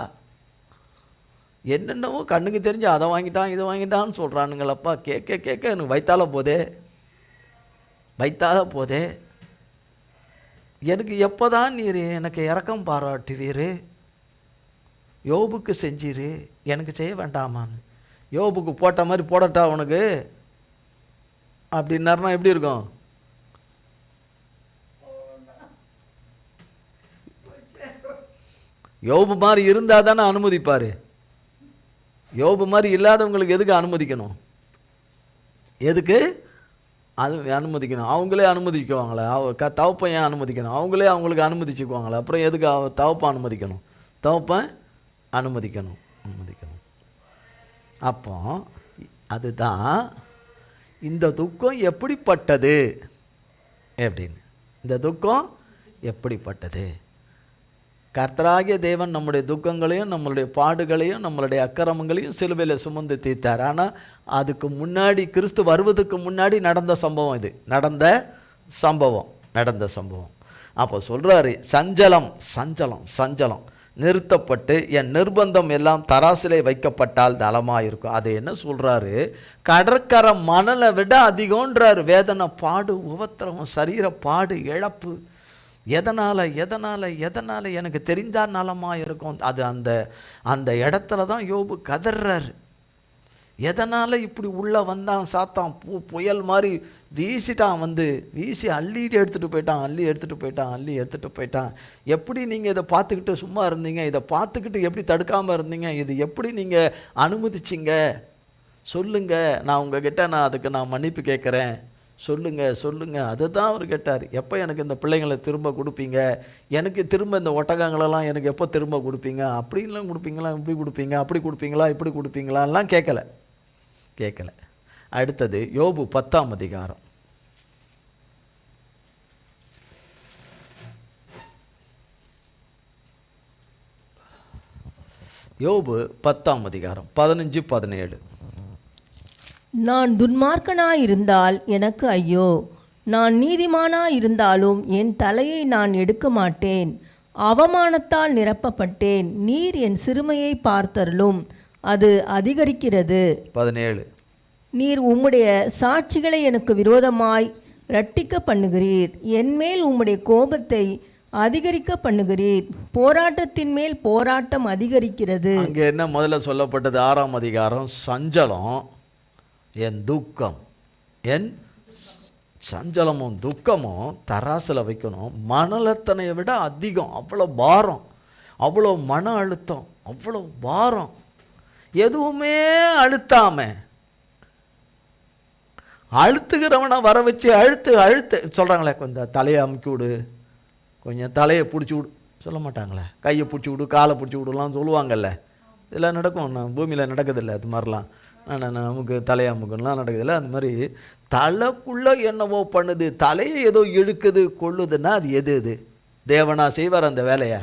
என்னென்னவோ கண்ணுக்கு தெரிஞ்சு அதை வாங்கிட்டான் இதை வாங்கிட்டான்னு சொல்கிறானுங்களப்பா. கேட்க எனக்கு வைத்தால போதே எனக்கு எப்போ தான் நீர் எனக்கு இரக்கம் பாராட்டுவீர்? யோபுக்கு செஞ்சிரு, எனக்கு செய்ய வேண்டாமான்னு. யோபுக்கு போட்ட மாதிரி போடட்டா உனக்கு அப்படின்னாருனா எப்படி இருக்கும்? யோபு மாதிரி இருந்தால் தானே அனுமதிப்பார். யோபு மாதிரி இல்லாதவங்களுக்கு எதுக்கு அனுமதிக்கணும்? எதுக்கு அது அனுமதிக்கணும்? அவங்களே அனுமதிக்குவாங்களே. தவப்பன் ஏன் அனுமதிக்கணும்? அவங்களே அவங்களுக்கு அனுமதிச்சுக்குவாங்களே. அப்புறம் எதுக்கு தவப்பன் அனுமதிக்கணும்? தவப்பன் அனுமதிக்கணும். அப்போ அதுதான் இந்த துக்கம் எப்படிப்பட்டது அப்படின்னு. இந்த துக்கம் எப்படிப்பட்டது? கர்த்தராகிய தேவன் நம்முடைய துக்கங்களையும் நம்மளுடைய பாடுகளையும் நம்மளுடைய அக்கிரமங்களையும் சிலுவையில் சுமந்து தீர்த்தார். ஆனால் அதுக்கு முன்னாடி, கிறிஸ்து வருவதற்கு முன்னாடி நடந்த சம்பவம் இது. நடந்த சம்பவம். அப்போ சொல்கிறாரு, சஞ்சலம் நிறுத்தப்பட்டு என் நிர்பந்தம் எல்லாம் தராசிலே வைக்கப்பட்டால் நலமாக இருக்கும். அது என்ன சொல்கிறாரு? கடற்கரை மணலை விட அதிகம்ன்றார் வேதனை, பாடு, உபத்திரவம், சரீர பாடு, இழப்பு. எதனால் எனக்கு தெரிந்தால் நலமாக இருக்கும். அது அந்த இடத்துல தான் யோபு கதறாரு. எதனால் இப்படி உள்ளே வந்தான் சாத்தான்? புயல் மாதிரி வீசிட்டான், வீசி அள்ளி எடுத்துகிட்டு போயிட்டான். எப்படி நீங்கள் இதை பார்த்துக்கிட்டு சும்மா இருந்தீங்க? இதை பார்த்துக்கிட்டு எப்படி தடுக்காமல் இருந்தீங்க? இது எப்படி நீங்கள் அனுமதிச்சிங்க? சொல்லுங்க, நான் உங்ககிட்ட அதுக்கு மன்னிப்பு கேட்குறேன். சொல்லுங்க. அதுதான் அவர் கேட்டார். எப்போ எனக்கு இந்த பிள்ளைங்களை திரும்ப கொடுப்பீங்க? எனக்கு திரும்ப இந்த ஒட்டகங்களெல்லாம் எனக்கு எப்போ திரும்ப கொடுப்பீங்க? அப்படின்லாம் கொடுப்பீங்களா? இப்படி கொடுப்பீங்க? அப்படி கொடுப்பீங்களா? இப்படி கொடுப்பீங்களான்லாம் கேட்கல. அடுத்தது யோபு 10ஆம் அதிகாரம். யோபு 10ஆம் அதிகாரம் 15-17. நான் துன்மார்க்கனாயிருந்தால் எனக்கு ஐயோ, நான் நீதிமானாயிருந்தாலும் என் தலையை நான் எடுக்க மாட்டேன். அவமானத்தால் நிரப்பப்பட்டேன். நீர் என் சிறுமையை பார்த்தருளும், அது அதிகரிக்கிறது. 17. நீர் உம்முடைய சாட்சிகளை எனக்கு விரோதமாய் இரட்டிக்க பண்ணுகிறீர். என்மேல் உம்முடைய கோபத்தை அதிகரிக்க பண்ணுகிறீர். போராட்டத்தின் மேல் போராட்டம் அதிகரிக்கிறது. அங்கே என்ன முதல்ல சொல்லப்பட்டது? 6ஆம் அதிகாரம். சஞ்சலம், என் துக்கம், என் சஞ்சலமும் துக்கமும் தராசில் வைக்கணும். மணலத்தனையை விட அதிகம். அவ்வளோ பாரம், அவ்வளோ மன அழுத்தம், அவ்வளோ பாரம். எதுவுமே அழுத்துகிறவனை வர வச்சு அழுத்து சொல்கிறாங்களே, கொஞ்சம் தலையை அமுக்கி விடு, கொஞ்சம் தலையை பிடிச்சி விடு சொல்ல மாட்டாங்களே. கையை பிடிச்சி விடு, காலை பிடிச்சி விடுலாம் சொல்லுவாங்கல்ல. இதெல்லாம் நடக்கும். பூமியில் நடக்குதில்ல அது மாதிரிலாம். நமக்கு தலையை அமுக்கணும்லாம் நடக்குதில்ல. அந்த மாதிரி தலைக்குள்ளே என்னவோ பண்ணுது, தலையை ஏதோ இழுக்குது கொள்ளுதுன்னா அது எது? தேவனா செய்வார் அந்த வேலையை?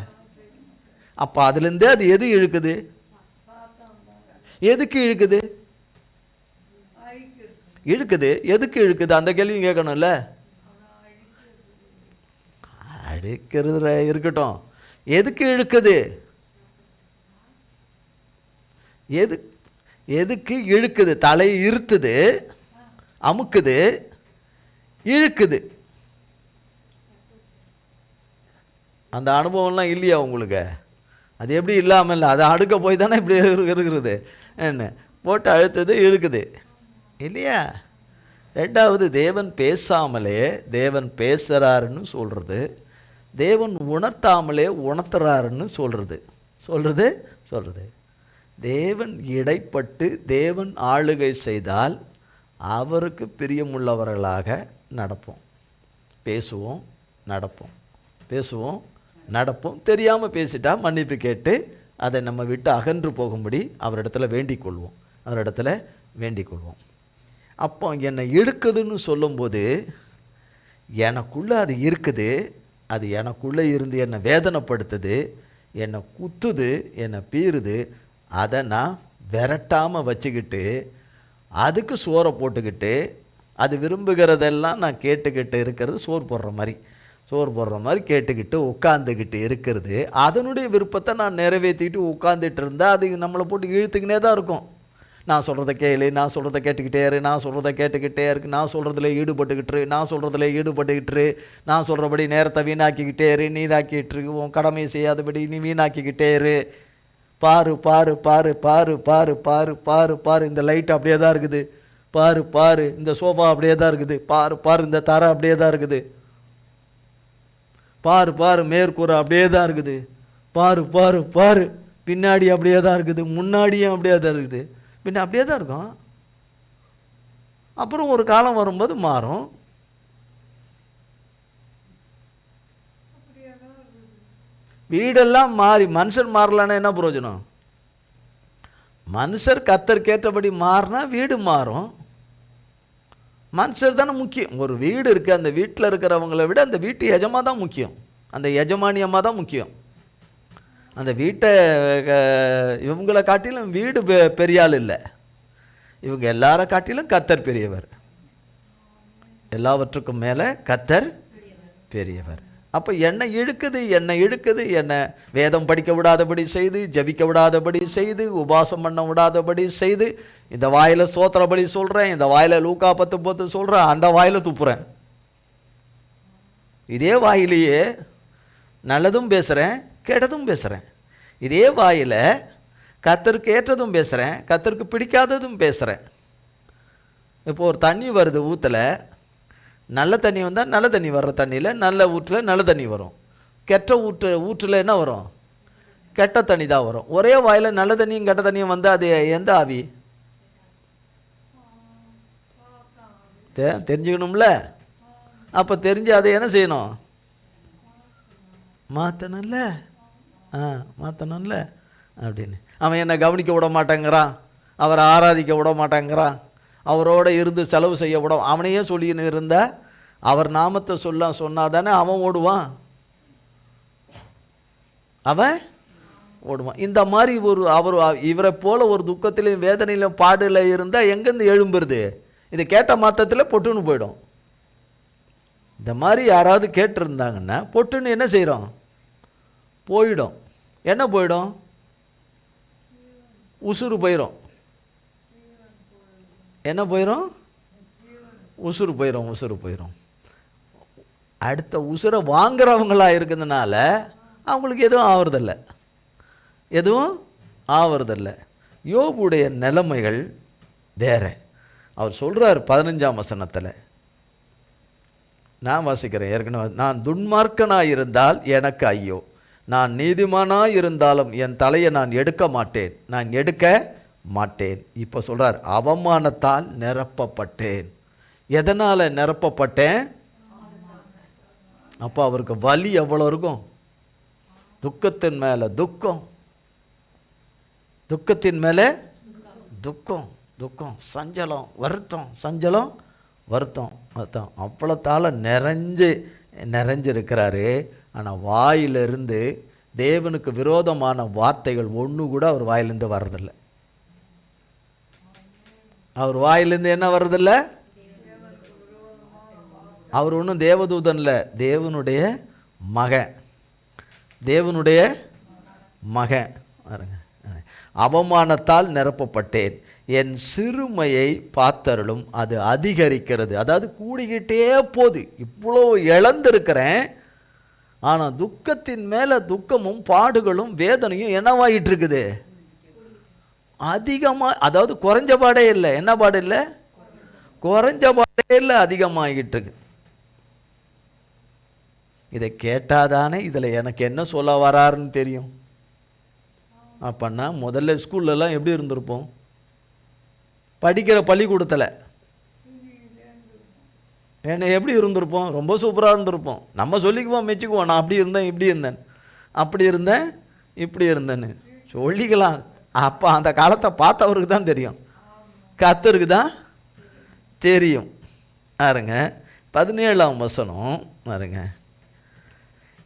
அப்போ அதுலேருந்தே அது எது இழுக்குது? எதுக்கு இழுக்குது? எதுக்கு இழுக்குது? அந்த கேள்வியும் கேட்கணும்ல. அடிக்கிறது இருக்கட்டும், எதுக்கு இழுக்குது? எதுக்கு இழுக்குது? தலையை இருத்துது, அமுக்குது, இழுக்குது. அந்த அனுபவம்லாம் இல்லையா உங்களுக்கு? அது எப்படி இல்லாமல் இல்லை? அதை அடுக்க போய் தானே இப்படி இருக்கிறது. என்ன போட்டு அழுத்தது, இழுக்குது இல்லையா? ரெண்டாவது, தேவன் பேசாமலே தேவன் பேசுகிறாருன்னு சொல்கிறது, தேவன் உணர்த்தாமலே உணர்த்துறாருன்னு சொல்கிறது. தேவன் இடைப்பட்டு தேவன் ஆளுகை செய்தால் அவருக்கு பிரியமுள்ளவர்களாக நடப்போம். பேசுவோம், நடப்போம். தெரியாமல் பேசிட்டா மன்னிப்பு கேட்டு அதை நம்ம விட்டு அகன்று போகும்படி அவரிடத்துல வேண்டிக் கொள்வோம். அப்போ என்னை இழுக்குதுன்னு சொல்லும்போது எனக்குள்ளே அது இருக்குது. அது எனக்குள்ளே இருந்து என்னை வேதனைப்படுத்துது, என்னை குத்துது, என்னை பீறுது. அதை நான் விரட்டாமல் வச்சுக்கிட்டு அதுக்கு சோறை போட்டுக்கிட்டு அது விரும்புகிறதெல்லாம் நான் கேட்டுக்கிட்டு இருக்கிறது சோறு போடுற மாதிரி கேட்டுக்கிட்டு உட்காந்துக்கிட்டு இருக்கிறது. அதனுடைய விருப்பத்தை நான் நிறைவேற்றிக்கிட்டு உட்காந்துட்டு இருந்தால் அது நம்மளை போட்டு இழுத்துக்கினே தான் இருக்கும். நான் சொல்கிறத கேளு, நான் சொல்கிறத கேட்டுக்கிட்டே இரு, நான் சொல்கிறதுல ஈடுபட்டுக்கிட்டு நான் சொல்கிறபடி நேரத்தை வீணாக்கிக்கிட்டே இரு, நீராக்கிட்டு இரு, உன் கடமையை செய்யாதபடி நீ வீணாக்கிக்கிட்டே இரு. பாரு பாரு பாரு பாரு பாரு பாரு பாரு பாரு, இந்த லைட் அப்படியே தான் இருக்குது, பாரு பாரு இந்த சோஃபா அப்படியே தான் இருக்குது, பாரு பாரு இந்த தரை அப்படியே தான் இருக்குது, பாரு பாரு மேற்கூரை அப்படியே தான் இருக்குது, பாரு பாரு பாரு பின்னாடி அப்படியே தான் இருக்குது, முன்னாடியும் அப்படியே தான் இருக்குது, பின்ன அப்படியே தான் இருக்கும். அப்புறம் ஒரு காலம் வரும்போது மாறும். வீடெல்லாம் மாறி மனுஷன் மாறலான்னா என்ன பிரயோஜனம்? மனுஷர் கத்தற்கேற்றபடி மாறினா வீடு மாறும். மனுஷர் தானே முக்கியம். ஒரு வீடு இருக்குது, அந்த வீட்டில் இருக்கிறவங்களை விட அந்த வீட்டு எஜமா தான் முக்கியம், அந்த எஜமானியமாக தான் முக்கியம். அந்த வீட்டை இவங்களை காட்டிலும் வீடு பெரிய ஆள் இல்லை, இவங்க எல்லாரை காட்டிலும் கத்தர் பெரியவர். எல்லாவற்றுக்கும் மேலே கத்தர் பெரியவர். அப்போ என்னை இழுக்குது என்னை வேதம் படிக்க விடாதபடி செய்து, ஜபிக்க விடாதபடி செய்து, உபாசம் பண்ண விடாதபடி செய்து, இந்த வாயில் சோத்திரபடி சொல்கிறேன், இந்த வாயில் லூக்கா 10:10 சொல்கிறேன், அந்த வாயில் துப்புறேன். இதே வாயிலேயே நல்லதும் பேசுகிறேன், கெட்டதும் பேசுகிறேன். இதே வாயில் கத்தருக்கு ஏற்றதும் பேசுகிறேன், கத்தருக்கு பிடிக்காததும் பேசுகிறேன். இப்போ ஒரு தண்ணி வருது ஊற்றில், நல்ல தண்ணி வந்தால் நல்ல தண்ணி வர்ற தண்ணியில் நல்ல ஊற்றில் நல்ல தண்ணி வரும், கெட்ட ஊற்றில் என்ன வரும்? கெட்ட தண்ணி தான் வரும். ஒரே வாயில் நல்ல தண்ணியும் கெட்ட தண்ணியும் வந்தால் அது எந்த ஆவி? தெரிஞ்சுக்கணும்ல. அப்போ தெரிஞ்சு அதை என்ன செய்யணும்? மாற்றணும்ல. மாற்றணும்ல அப்படின்னு. அவன் என்னை கவனிக்க விட மாட்டேங்கிறான், அவரை ஆராதிக்க விட மாட்டேங்கிறான், அவரோட இருந்து செலவு செய்ய விட, அவனையே சொல்லின்னு இருந்த அவர் நாமத்தை சொன்னாதானே அவன் ஓடுவான், அவன் ஓடுவான். இந்த மாதிரி அவர் இவரை போல ஒரு துக்கத்திலையும் வேதனையிலும் பாடல இருந்தால் எங்கேருந்து எழும்புறது? இதை கேட்ட மாத்திரத்தில் பொட்டுன்னு போயிடும். இந்த மாதிரி யாராவது கேட்டிருந்தாங்கன்னா பொட்டுன்னு என்ன செய்கிறோம்? போயிடும். என்ன போயிடும்? உசுறு போயிடும். என்ன போயிடும்? உசுறு போயிடும். அடுத்த உசுரை வாங்குறவங்களா இருக்கிறதுனால அவங்களுக்கு எதுவும் ஆவறதில்லை. யோபுடைய நிலைமைகள் வேற. அவர் சொல்றார் 15ஆம் வசனத்தில், நான் வாசிக்கிறேன் ஏற்கனவே, நான் துன்மார்க்கனாய் இருந்தால் எனக்கு ஐயோ, நான் நீதிமானாய் இருந்தாலும் என் தலையை நான் எடுக்க மாட்டேன். இப்போ சொல்றார், அவமானத்தால் நிரப்பப்பட்டேன். எதனால் நிரப்பப்பட்டேன்? அப்போ அவருக்கு வலி எவ்வளோ இருக்கும்? துக்கத்தின் மேலே துக்கம், துக்கத்தின் மேலே துக்கம், சஞ்சலம் வருத்தம் அவ்வளோத்தால் நிறைஞ்சிருக்கிறாரு. ஆனால் வாயிலிருந்து தேவனுக்கு விரோதமான வார்த்தைகள் ஒன்று கூட அவர் வாயிலிருந்து வர்றதில்லை. அவர் வாயிலிருந்து என்ன வர்றதில்லை? அவர் ஒன்றும் தேவதூதன் இல்லை, தேவனுடைய மகன். அவமானத்தால் நிரப்பப்பட்டேன், என் சிறுமையை பார்த்தருளும், அது அதிகரிக்கிறது. அதாவது கூடிக்கிட்டே போகுது. இவ்வளோ இழந்திருக்கிறேன், ஆனால் துக்கத்தின் மேலே துக்கமும் பாடுகளும் வேதனையும் என்னவாயிட்டு இருக்குது? அதிகமாக. அதாவது குறைஞ்ச பாடே இல்லை. என்ன பாடு இல்லை? குறைஞ்ச பாடே இல்லை, அதிகமாகிட்டு இருக்கு. இதை கேட்டாதானே இதில் எனக்கு என்ன சொல்ல வராருன்னு தெரியும். அப்பன்னா முதல்ல ஸ்கூல்லலாம் எப்படி இருந்திருப்போம்? படிக்கிற பள்ளிக்கூடத்தில் என்ன எப்படி இருந்திருப்போம்? ரொம்ப சூப்பராக இருந்திருப்போம். நம்ம சொல்லிக்குவோம், மெச்சுக்குவோம், நான் அப்படி இருந்தேன், இப்படி இருந்தேன்னு சொல்லிக்கலாம். அப்போ அந்த காலத்தை பார்த்தவருக்கு தான் தெரியும், கர்த்தருக்கு தான் தெரியும். பாருங்க 17ஆம் வசனம் பாருங்க,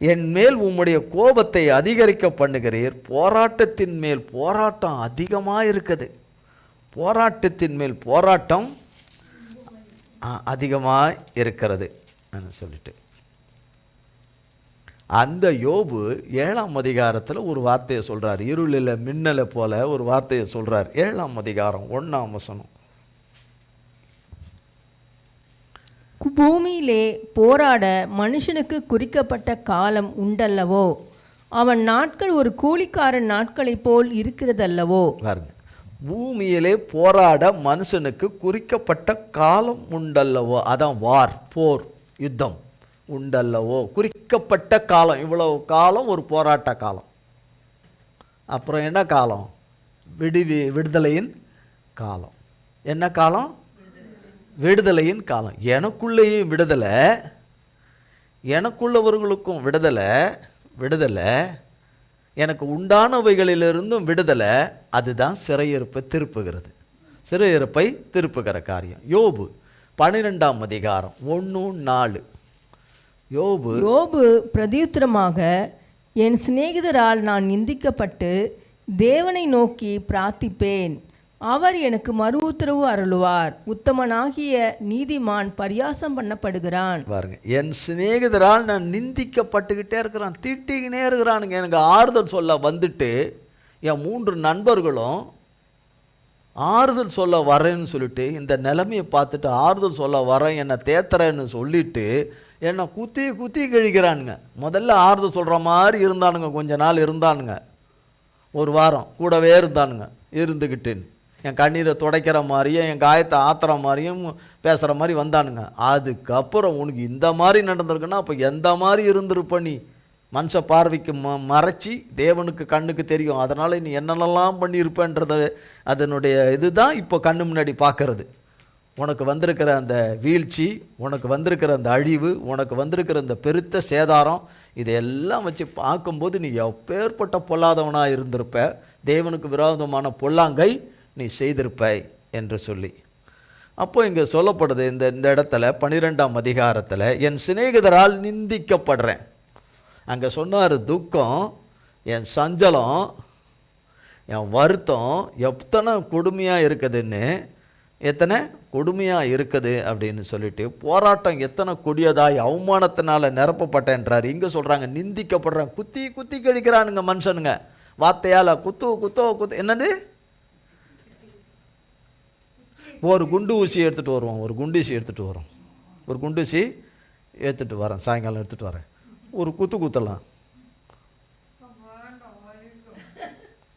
என் மேல் உம்முடைய கோபத்தை அதிகரிக்க பண்ணுகிறீர், போராட்டத்தின் மேல் போராட்டம் அதிகமாக இருக்குது. போராட்டத்தின் மேல் போராட்டம் அதிகமாக இருக்கிறது சொல்லிட்டு அந்த யோபு 7ஆம் அதிகாரத்தில் ஒரு வார்த்தையை சொல்கிறார். இருளில் மின்னலை போல ஒரு வார்த்தையை சொல்கிறார். 7ஆம் அதிகாரம் 1ஆம் வசனம், பூமியிலே போராட மனுஷனுக்கு குறிக்கப்பட்ட காலம் உண்டல்லவோ, அவன் நாட்கள் ஒரு கூலிக்காரன் நாட்களைப் போல் இருக்கிறதல்லவோ. பாருங்க, பூமியிலே போராட மனுஷனுக்கு குறிக்கப்பட்ட காலம் உண்டல்லவோ. அதான் வார், போர், யுத்தம் உண்டல்லவோ. குறிக்கப்பட்ட காலம், இவ்வளவு காலம் ஒரு போராட்ட காலம். அப்புறம் என்ன காலம்? விடுதலையின் காலம். என்ன காலம்? விடுதலையின் காலம். எனக்குள்ளேயும் விடுதலை, எனக்குள்ளவர்களுக்கும் விடுதலை. விடுதலை, எனக்கு உண்டானவைகளிலிருந்தும் விடுதலை. அதுதான் சிறையிருப்பை திருப்புகிறது, சிறையிருப்பை திருப்புகிற காரியம். யோபு 12ஆம் அதிகாரம் 1-4. யோபு பிரதியுத்தரமாக, என் சிநேகிதரால் நான் நிந்திக்கப்பட்டு தேவனை நோக்கி பிரார்த்திப்பேன், அவர் எனக்கு மறு உத்தரவு அருளுவார். உத்தமனாகிய நீதிமான் பரியாசம் பண்ணப்படுகிறான். பாருங்க, என் சிநேகிதரால் நான் நிந்திக்கப்பட்டுக்கிட்டே இருக்கிறான், திட்டிக்கினே இருக்கிறானுங்க. எனக்கு ஆறுதல் சொல்ல வந்துட்டு என் 3 நண்பர்களும் ஆறுதல் சொல்ல வரேன்னு சொல்லிட்டு, இந்த நிலைமையை பார்த்துட்டு ஆறுதல் சொல்ல வரேன், என்னை தேத்துறேன்னு சொல்லிட்டு என்னை குத்தி கழிக்கிறானுங்க. முதல்ல ஆறுதல் சொல்கிற மாதிரி இருந்தானுங்க, கொஞ்ச நாள் இருந்தானுங்க, 1 வாரம் கூடவே இருந்தானுங்க. இருந்துக்கிட்டு என் கண்ணீரை துடைக்கிற மாதிரியும் என் காயத்தை ஆத்துற மாதிரியும் பேசுகிற மாதிரி வந்தானுங்க. அதுக்கப்புறம் உனக்கு இந்த மாதிரி நடந்திருக்குன்னா அப்போ எந்த மாதிரி இருந்திருப்ப நீ? மனுஷ பார்வைக்கு மறைச்சி தேவனுக்கு கண்ணுக்கு தெரியும். அதனால் நீ என்னென்னலாம் பண்ணியிருப்பேன்றது அதனுடைய இதுதான் இப்போ கண்ணு முன்னாடி பார்க்கறது. உனக்கு வந்திருக்கிற அந்த வீழ்ச்சி, உனக்கு வந்திருக்கிற அந்த அழிவு, உனக்கு வந்திருக்கிற அந்த பெருத்த சேதாரம், இதையெல்லாம் வச்சு பார்க்கும்போது நீ எப்பேற்பட்ட பொல்லாதவனாக இருந்திருப்ப, தேவனுக்கு விரோதமான பொல்லாங்கை நீ செய்திருப்பாய் என்று சொல்லி. அப்போ இங்கே சொல்லப்படுது இந்த இடத்துல 12ஆம் அதிகாரத்தில், என் சிநேகிதரால் நிந்திக்கப்படுறேன். அங்கே சொன்னார், துக்கம், என் சஞ்சலம், என் வருத்தம் எத்தனை கொடுமையாக இருக்குதுன்னு, எத்தனை கொடுமையாக இருக்குது அப்படின்னு சொல்லிட்டு, போராட்டம் எத்தனை கொடியதாய் அவமானத்தினால நிரப்பப்பட்டேன்றார். இங்கே சொல்கிறாங்க நிந்திக்கப்படுறேன். குத்தி கழிக்கிறானுங்க மனுஷனுங்க, வார்த்தையால் குத்து. என்னது? ஒரு குண்டு ஊசி எடுத்துகிட்டு வருவோம், ஒரு குண்டூசி எடுத்துகிட்டு வரேன், சாயங்காலம் எடுத்துகிட்டு வரேன், ஒரு குத்தலாம்.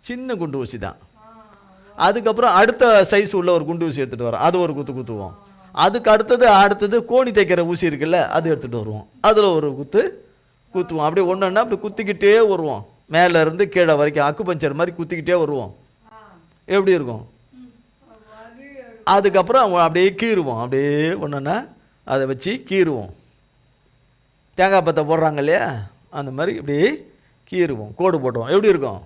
சின்ன குண்டு ஊசி தான். அதுக்கப்புறம் அடுத்த சைஸ் உள்ள ஒரு குண்டு ஊசி எடுத்துகிட்டு வரோம், அது ஒரு குத்துவோம். அதுக்கு அடுத்தது கோணி தைக்கிற ஊசி இருக்குல்ல, அது எடுத்துகிட்டு வருவோம், அதில் ஒரு குத்துவோம். அப்படியே ஒன்றுன்னா அப்படி குத்திக்கிட்டே வருவோம், மேலே இருந்து கீழே வரைக்கும் அக்கு பஞ்சர் மாதிரி குத்திக்கிட்டே வருவோம். எப்படி இருக்கும்? அதுக்கப்புறம் அப்படியே கீறுவோம், அப்படியே ஒன்றுன்னா அதை வச்சு கீறுவோம். தேங்காய் பத்தை போடுறாங்க இல்லையா, அந்த மாதிரி இப்படியே கீறுவோம், கோடு போட்டுவோம். எப்படி இருக்கும்?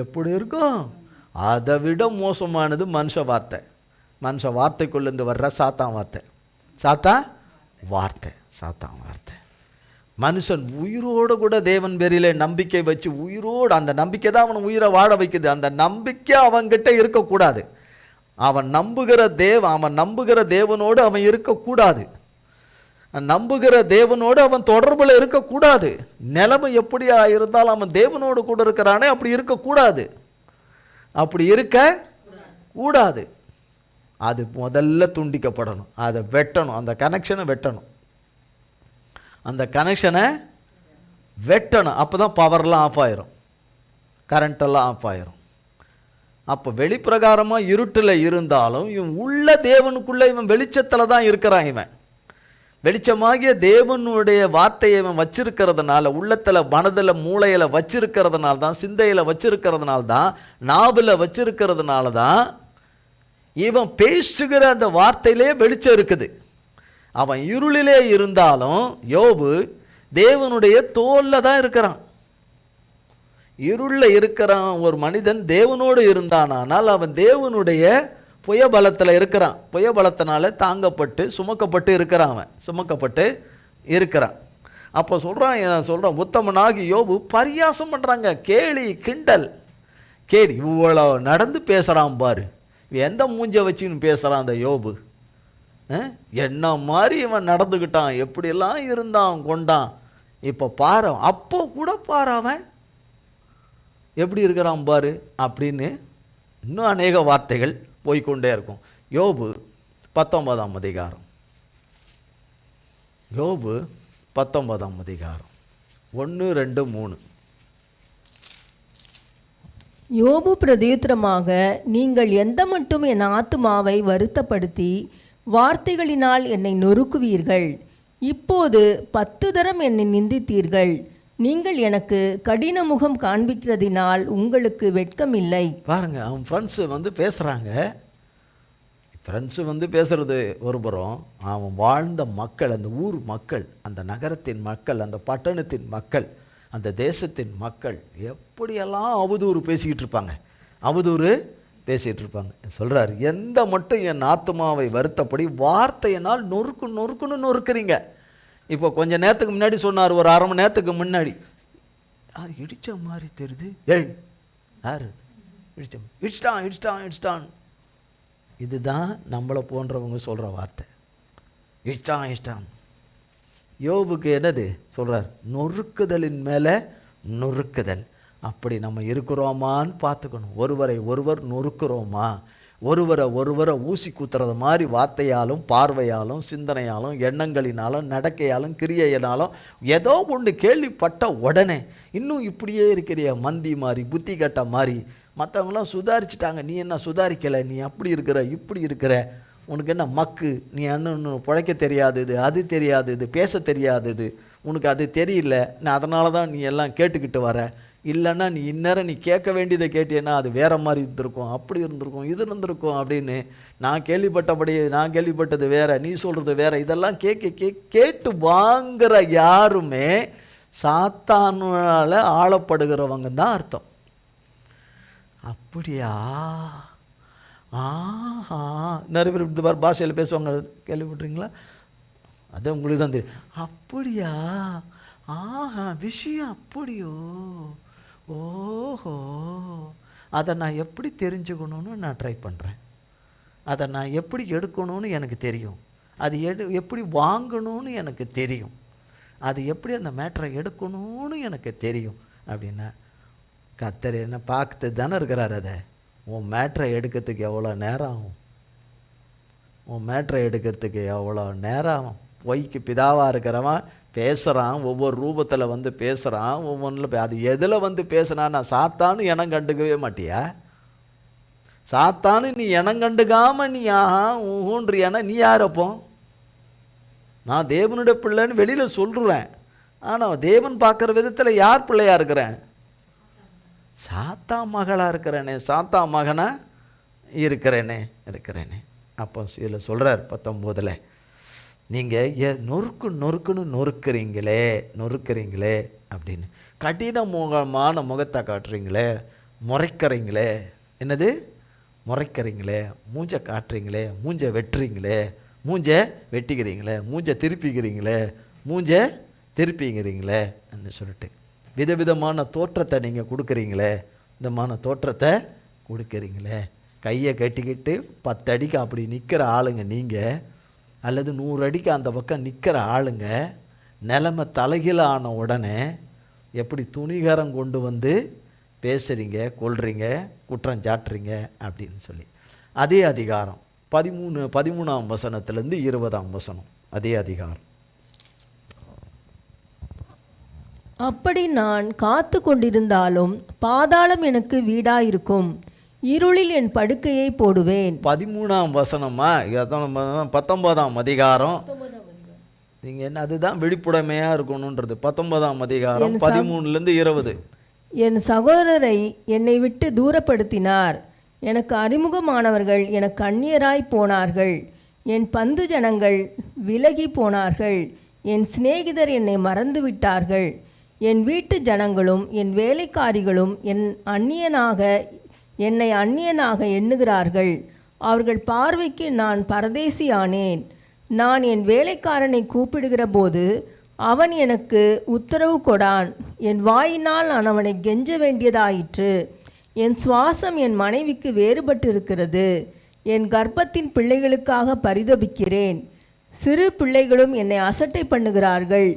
எப்படி இருக்கும்? அதை விட மோசமானது மனுஷ வார்த்தைக்குள்ளேருந்து வர்ற சாத்தான் வார்த்தை. மனுஷன் உயிரோடு கூட தேவன் பேரிலே நம்பிக்கை வச்சு உயிரோடு, அந்த நம்பிக்கை தான் அவனை உயிரை வாழ வைக்குது. அந்த நம்பிக்கை அவன்கிட்ட இருக்கக்கூடாது. அவன் நம்புகிற தேவனோடு அவன் இருக்கக்கூடாது. நம்புகிற தேவனோடு அவன் தொடர்பில் இருக்கக்கூடாது. நிலைமை எப்படியா இருந்தாலும் அவன் தேவனோடு கூட இருக்கிறானே, அப்படி இருக்கக்கூடாது. அப்படி இருக்க கூடாது. அது முதல்ல துண்டிக்கப்படணும், அதை வெட்டணும், அந்த கனெக்ஷனை வெட்டணும். அப்போ தான் பவர்லாம் ஆஃப் ஆயிரும், கரண்ட்டெல்லாம் ஆஃப் ஆயிரும். அப்போ வெளிப்பிரகாரமாக இருட்டில் இருந்தாலும் இவன் உள்ள தேவனுக்குள்ளே இவன் வெளிச்சத்தில் தான் இருக்கிறான். இவன் வெளிச்சமாகிய தேவனுடைய வார்த்தையை இவன் வச்சிருக்கிறதுனால, உள்ளத்தில், மனதில், மூளையில் வச்சிருக்கிறதுனால தான், சிந்தையில் வச்சிருக்கிறதுனால தான், நாவில் வச்சிருக்கிறதுனால தான் இவன் பேசுகிற அந்த வார்த்தையிலே வெளிச்சம் இருக்குது. அவன் இருளிலே இருந்தாலும் யோபு தேவனுடைய தோல்ல தான் இருக்கிறான். இருளில் இருக்கிறான் ஒரு மனிதன் தேவனோடு இருந்தானால் அவன் தேவனுடைய புயபலத்தில் இருக்கிறான். புயபலத்தினால தாங்கப்பட்டு சுமக்கப்பட்டு இருக்கிறான். அப்போ சொல்கிறான் உத்தமனாகி யோபு பரியாசம் பண்ணுறாங்க, கேலி கிண்டல். இவ்வளோ நடந்து பேசுகிறான் பாரு, எந்த மூஞ்சை வச்சுன்னு பேசுகிறான் அந்த யோபு. என்ன மாதிரி இவன் நடந்துக்கிட்டான், எப்படியெல்லாம் இருந்தான் கொண்டான். இப்போ பாரு, அப்போ கூட பாரு அவன் எப்படி இருக்கிறான் பாரு அப்படின்னு இன்னும் அநேக வார்த்தைகள் போய்கொண்டே இருக்கும். யோபு 19ஆம் அதிகாரம் யோபு 19ஆம் அதிகாரம் 1, 2, 3. யோபு பிரதியுத்தரமாக, நீங்கள் எந்த மட்டும் என் ஆத்துமாவை வருத்தப்படுத்தி வார்த்தைகளினால் என்னை நொறுக்குவீர்கள். இப்போது 10 தரம் என்னை நிந்தித்தீர்கள். நீங்கள் எனக்கு கடின முகம் காண்பிக்கிறதினால் உங்களுக்கு வெட்கமில்லை. பாருங்க, அவன் ஃப்ரெண்ட்ஸு பேசுகிறாங்க. ஃப்ரெண்ட்ஸு பேசுகிறது ஒருபுறம், அவன் வாழ்ந்த மக்கள், அந்த ஊர் மக்கள், அந்த நகரத்தின் மக்கள், அந்த பட்டணத்தின் மக்கள், அந்த தேசத்தின் மக்கள் எப்படியெல்லாம் அவதூறு பேசிக்கிட்டு இருப்பாங்க, அவதூறு பேசிகிட்டு இருப்பாங்க. சொல்கிறார், எந்த மட்டும் என் ஆத்துமாவை வருத்தப்படி வார்த்தையினால் நொறுக்குன்னு நொறுக்குறீங்க. இப்போ கொஞ்சம் நேரத்துக்கு முன்னாடி சொன்னார், ஒரு அரை மணி நேரத்துக்கு முன்னாடி, யார் இடித்த மாதிரி தெரியுது, ஏய் யார் இடிச்சிட்டான். இதுதான் நம்மளை போன்றவங்க சொல்கிற வார்த்தை, இஷ்டான். யோபுக்கு என்னது சொல்கிறார், நொறுக்குதலின் மேலே நொறுக்குதல். அப்படி நம்ம இருக்கிறோமான்னு பார்த்துக்கணும். ஒருவரை ஒருவர் நொறுக்குறோமா, ஒருவரை ஊசி குத்துறது மாதிரி வார்த்தையாலும் பார்வையாலும் சிந்தனையாலும் எண்ணங்களினாலும் நடக்கையாலும் கிரியையினாலும் ஏதோ ஒன்று கேள்விப்பட்ட உடனே இன்னும் இப்படியே இருக்கிறிய மந்தி மாதிரி புத்தி கட்ட மாதிரி, மற்றவங்களாம் சுதாரிச்சிட்டாங்க, நீ என்ன சுதாரிக்கலை, நீ அப்படி இருக்கிற இப்படி இருக்கிற, உனக்கு என்ன மக்கு, நீ இன்னும் பிழைக்க தெரியாதது, அது தெரியாதது, பேச தெரியாதது, உனக்கு அது தெரியல, நான் அதனால தான் நீ எல்லாம் கேட்டுக்கிட்டு வர, இல்லைன்னா நீ இந்நேரம் நீ கேட்க வேண்டியதை கேட்டேன்னா அது வேற மாதிரி இருந்திருக்கும், அப்படி இருந்திருக்கும், இது இருந்திருக்கும் அப்படின்னு, நான் கேள்விப்பட்டது வேற, நீ சொல்கிறது வேற, இதெல்லாம் கேட்டு வாங்குற யாருமே சாத்தானால ஆளப்படுகிறவங்க தான் அர்த்தம். அப்படியா, ஆஹா, நிறைய பேர் இந்த மாதிரி பாஷையில் பேசுவாங்க, கேள்விப்பட்றீங்களா? அது உங்களுக்கு தான் தெரியும். அப்படியா, ஆஹா, விஷயம் அப்படியோ, ஓஹோ, அதை நான் எப்படி தெரிஞ்சுக்கணும்னு நான் ட்ரை பண்ணுறேன், அதை நான் எப்படி எடுக்கணும்னு எனக்கு தெரியும், அது எப்படி வாங்கணும்னு எனக்கு தெரியும், அது எப்படி அந்த மேட்டரை எடுக்கணும்னு எனக்கு தெரியும் அப்படின்னா, கர்த்தர் என்ன பார்த்து தானே இருக்கிறார். அதை உன் மேட்ரை எடுக்கிறதுக்கு எவ்வளோ நேரம் ஆகும், உன் மேட்ரை எடுக்கிறதுக்கு எவ்வளோ நேரம் ஆகும். பொய்க்கு பிதாவாக இருக்கிறவன் பேசுகிறான், ஒவ்வொரு ரூபத்தில் பேசுகிறான், ஒவ்வொன்றில் அது எதில் பேசுனான். நான் சாத்தான்னு இனம் கண்டுக்கவே மாட்டியா? சாத்தான்னு நீ இனம் கண்டுக்காம நீ ஆஹா ஊன்றியானா நீ யாரப்போ? நான் தேவனுடைய பிள்ளைன்னு வெளியில் சொல்கிறேன், ஆனால் தேவன் பார்க்குற விதத்தில் யார் பிள்ளையாக இருக்கிறேன்? சாத்தா மகளாக இருக்கிறேனே, சாத்தா மகனாக இருக்கிறேனே. அப்போ இதில் சொல்கிறார் 19, நீங்கள் நொறுக்குன்னு நொறுக்கிறீங்களே அப்படின்னு, கடினமான முகத்தை காட்டுறீங்களே, முறைக்கிறீங்களே, என்னது முறைக்கிறீங்களே, மூஞ்சை காட்டுறீங்களே, மூஞ்சை வெட்டுறீங்களே, மூஞ்சை வெட்டிக்கிறீங்களே, மூஞ்சை திருப்பிங்கிறீங்களே என்று சொல்லிட்டு விதவிதமான தோற்றத்தை நீங்கள் கொடுக்குறீங்களே, விதமான தோற்றத்தை கொடுக்குறீங்களே. கையை கட்டிக்கிட்டு 10 அடிக்கு அப்படி நிற்கிற ஆளுங்க நீங்கள், அல்லது 100 அடிக்கு அந்த பக்கம் நிற்கிற ஆளுங்க, நிலைமை தலைகீழான உடனே எப்படி துணிகரம் கொண்டு பேசுகிறீங்க, கொள்றீங்க, குற்றம் சாட்டுறீங்க அப்படின்னு சொல்லி. அதே அதிகாரம் 13ஆம் வசனத்திலேருந்து 20ஆம் வசனம், அதே அதிகாரம். அப்படி நான் காத்து கொண்டிருந்தாலும் பாதாளம் எனக்கு வீடாயிருக்கும், இருளில் என் படுக்கையை போடுவேன். 13ஆம் வசனமா 19ஆம் அதிகாரம். நீங்கள் என்ன, அதுதான் விழிப்புடைமையாக இருக்கணுன்றது. 19ஆம் அதிகாரம் 13லேருந்து 20. என் சகோதரரை என்னை விட்டு தூரப்படுத்தினார், எனக்கு அறிமுகமானவர்கள் எனக்கு அந்நியராய் போனார்கள், என் பந்து ஜனங்கள் விலகி போனார்கள், என் சிநேகிதர் என்னை மறந்து விட்டார்கள், என் வீட்டு ஜனங்களும் என் வேலைக்காரிகளும் என்னை அந்நியனாக எண்ணுகிறார்கள், அவர்கள் பார்வைக்கு நான் பரதேசியானேன். நான் என் வேலைக்காரனை கூப்பிடுகிற போது அவன் எனக்கு உத்தரவு கொடான், என் வாயினால் நான் அவனை கெஞ்ச வேண்டியதாயிற்று. என் சுவாசம் என் மனைவிக்கு வேறுபட்டிருக்கிறது, என் கர்ப்பத்தின் பிள்ளைகளுக்காக பரிதபிக்கிறேன், சிறு பிள்ளைகளும் என்னை அசட்டை பண்ணுகிறார்கள்.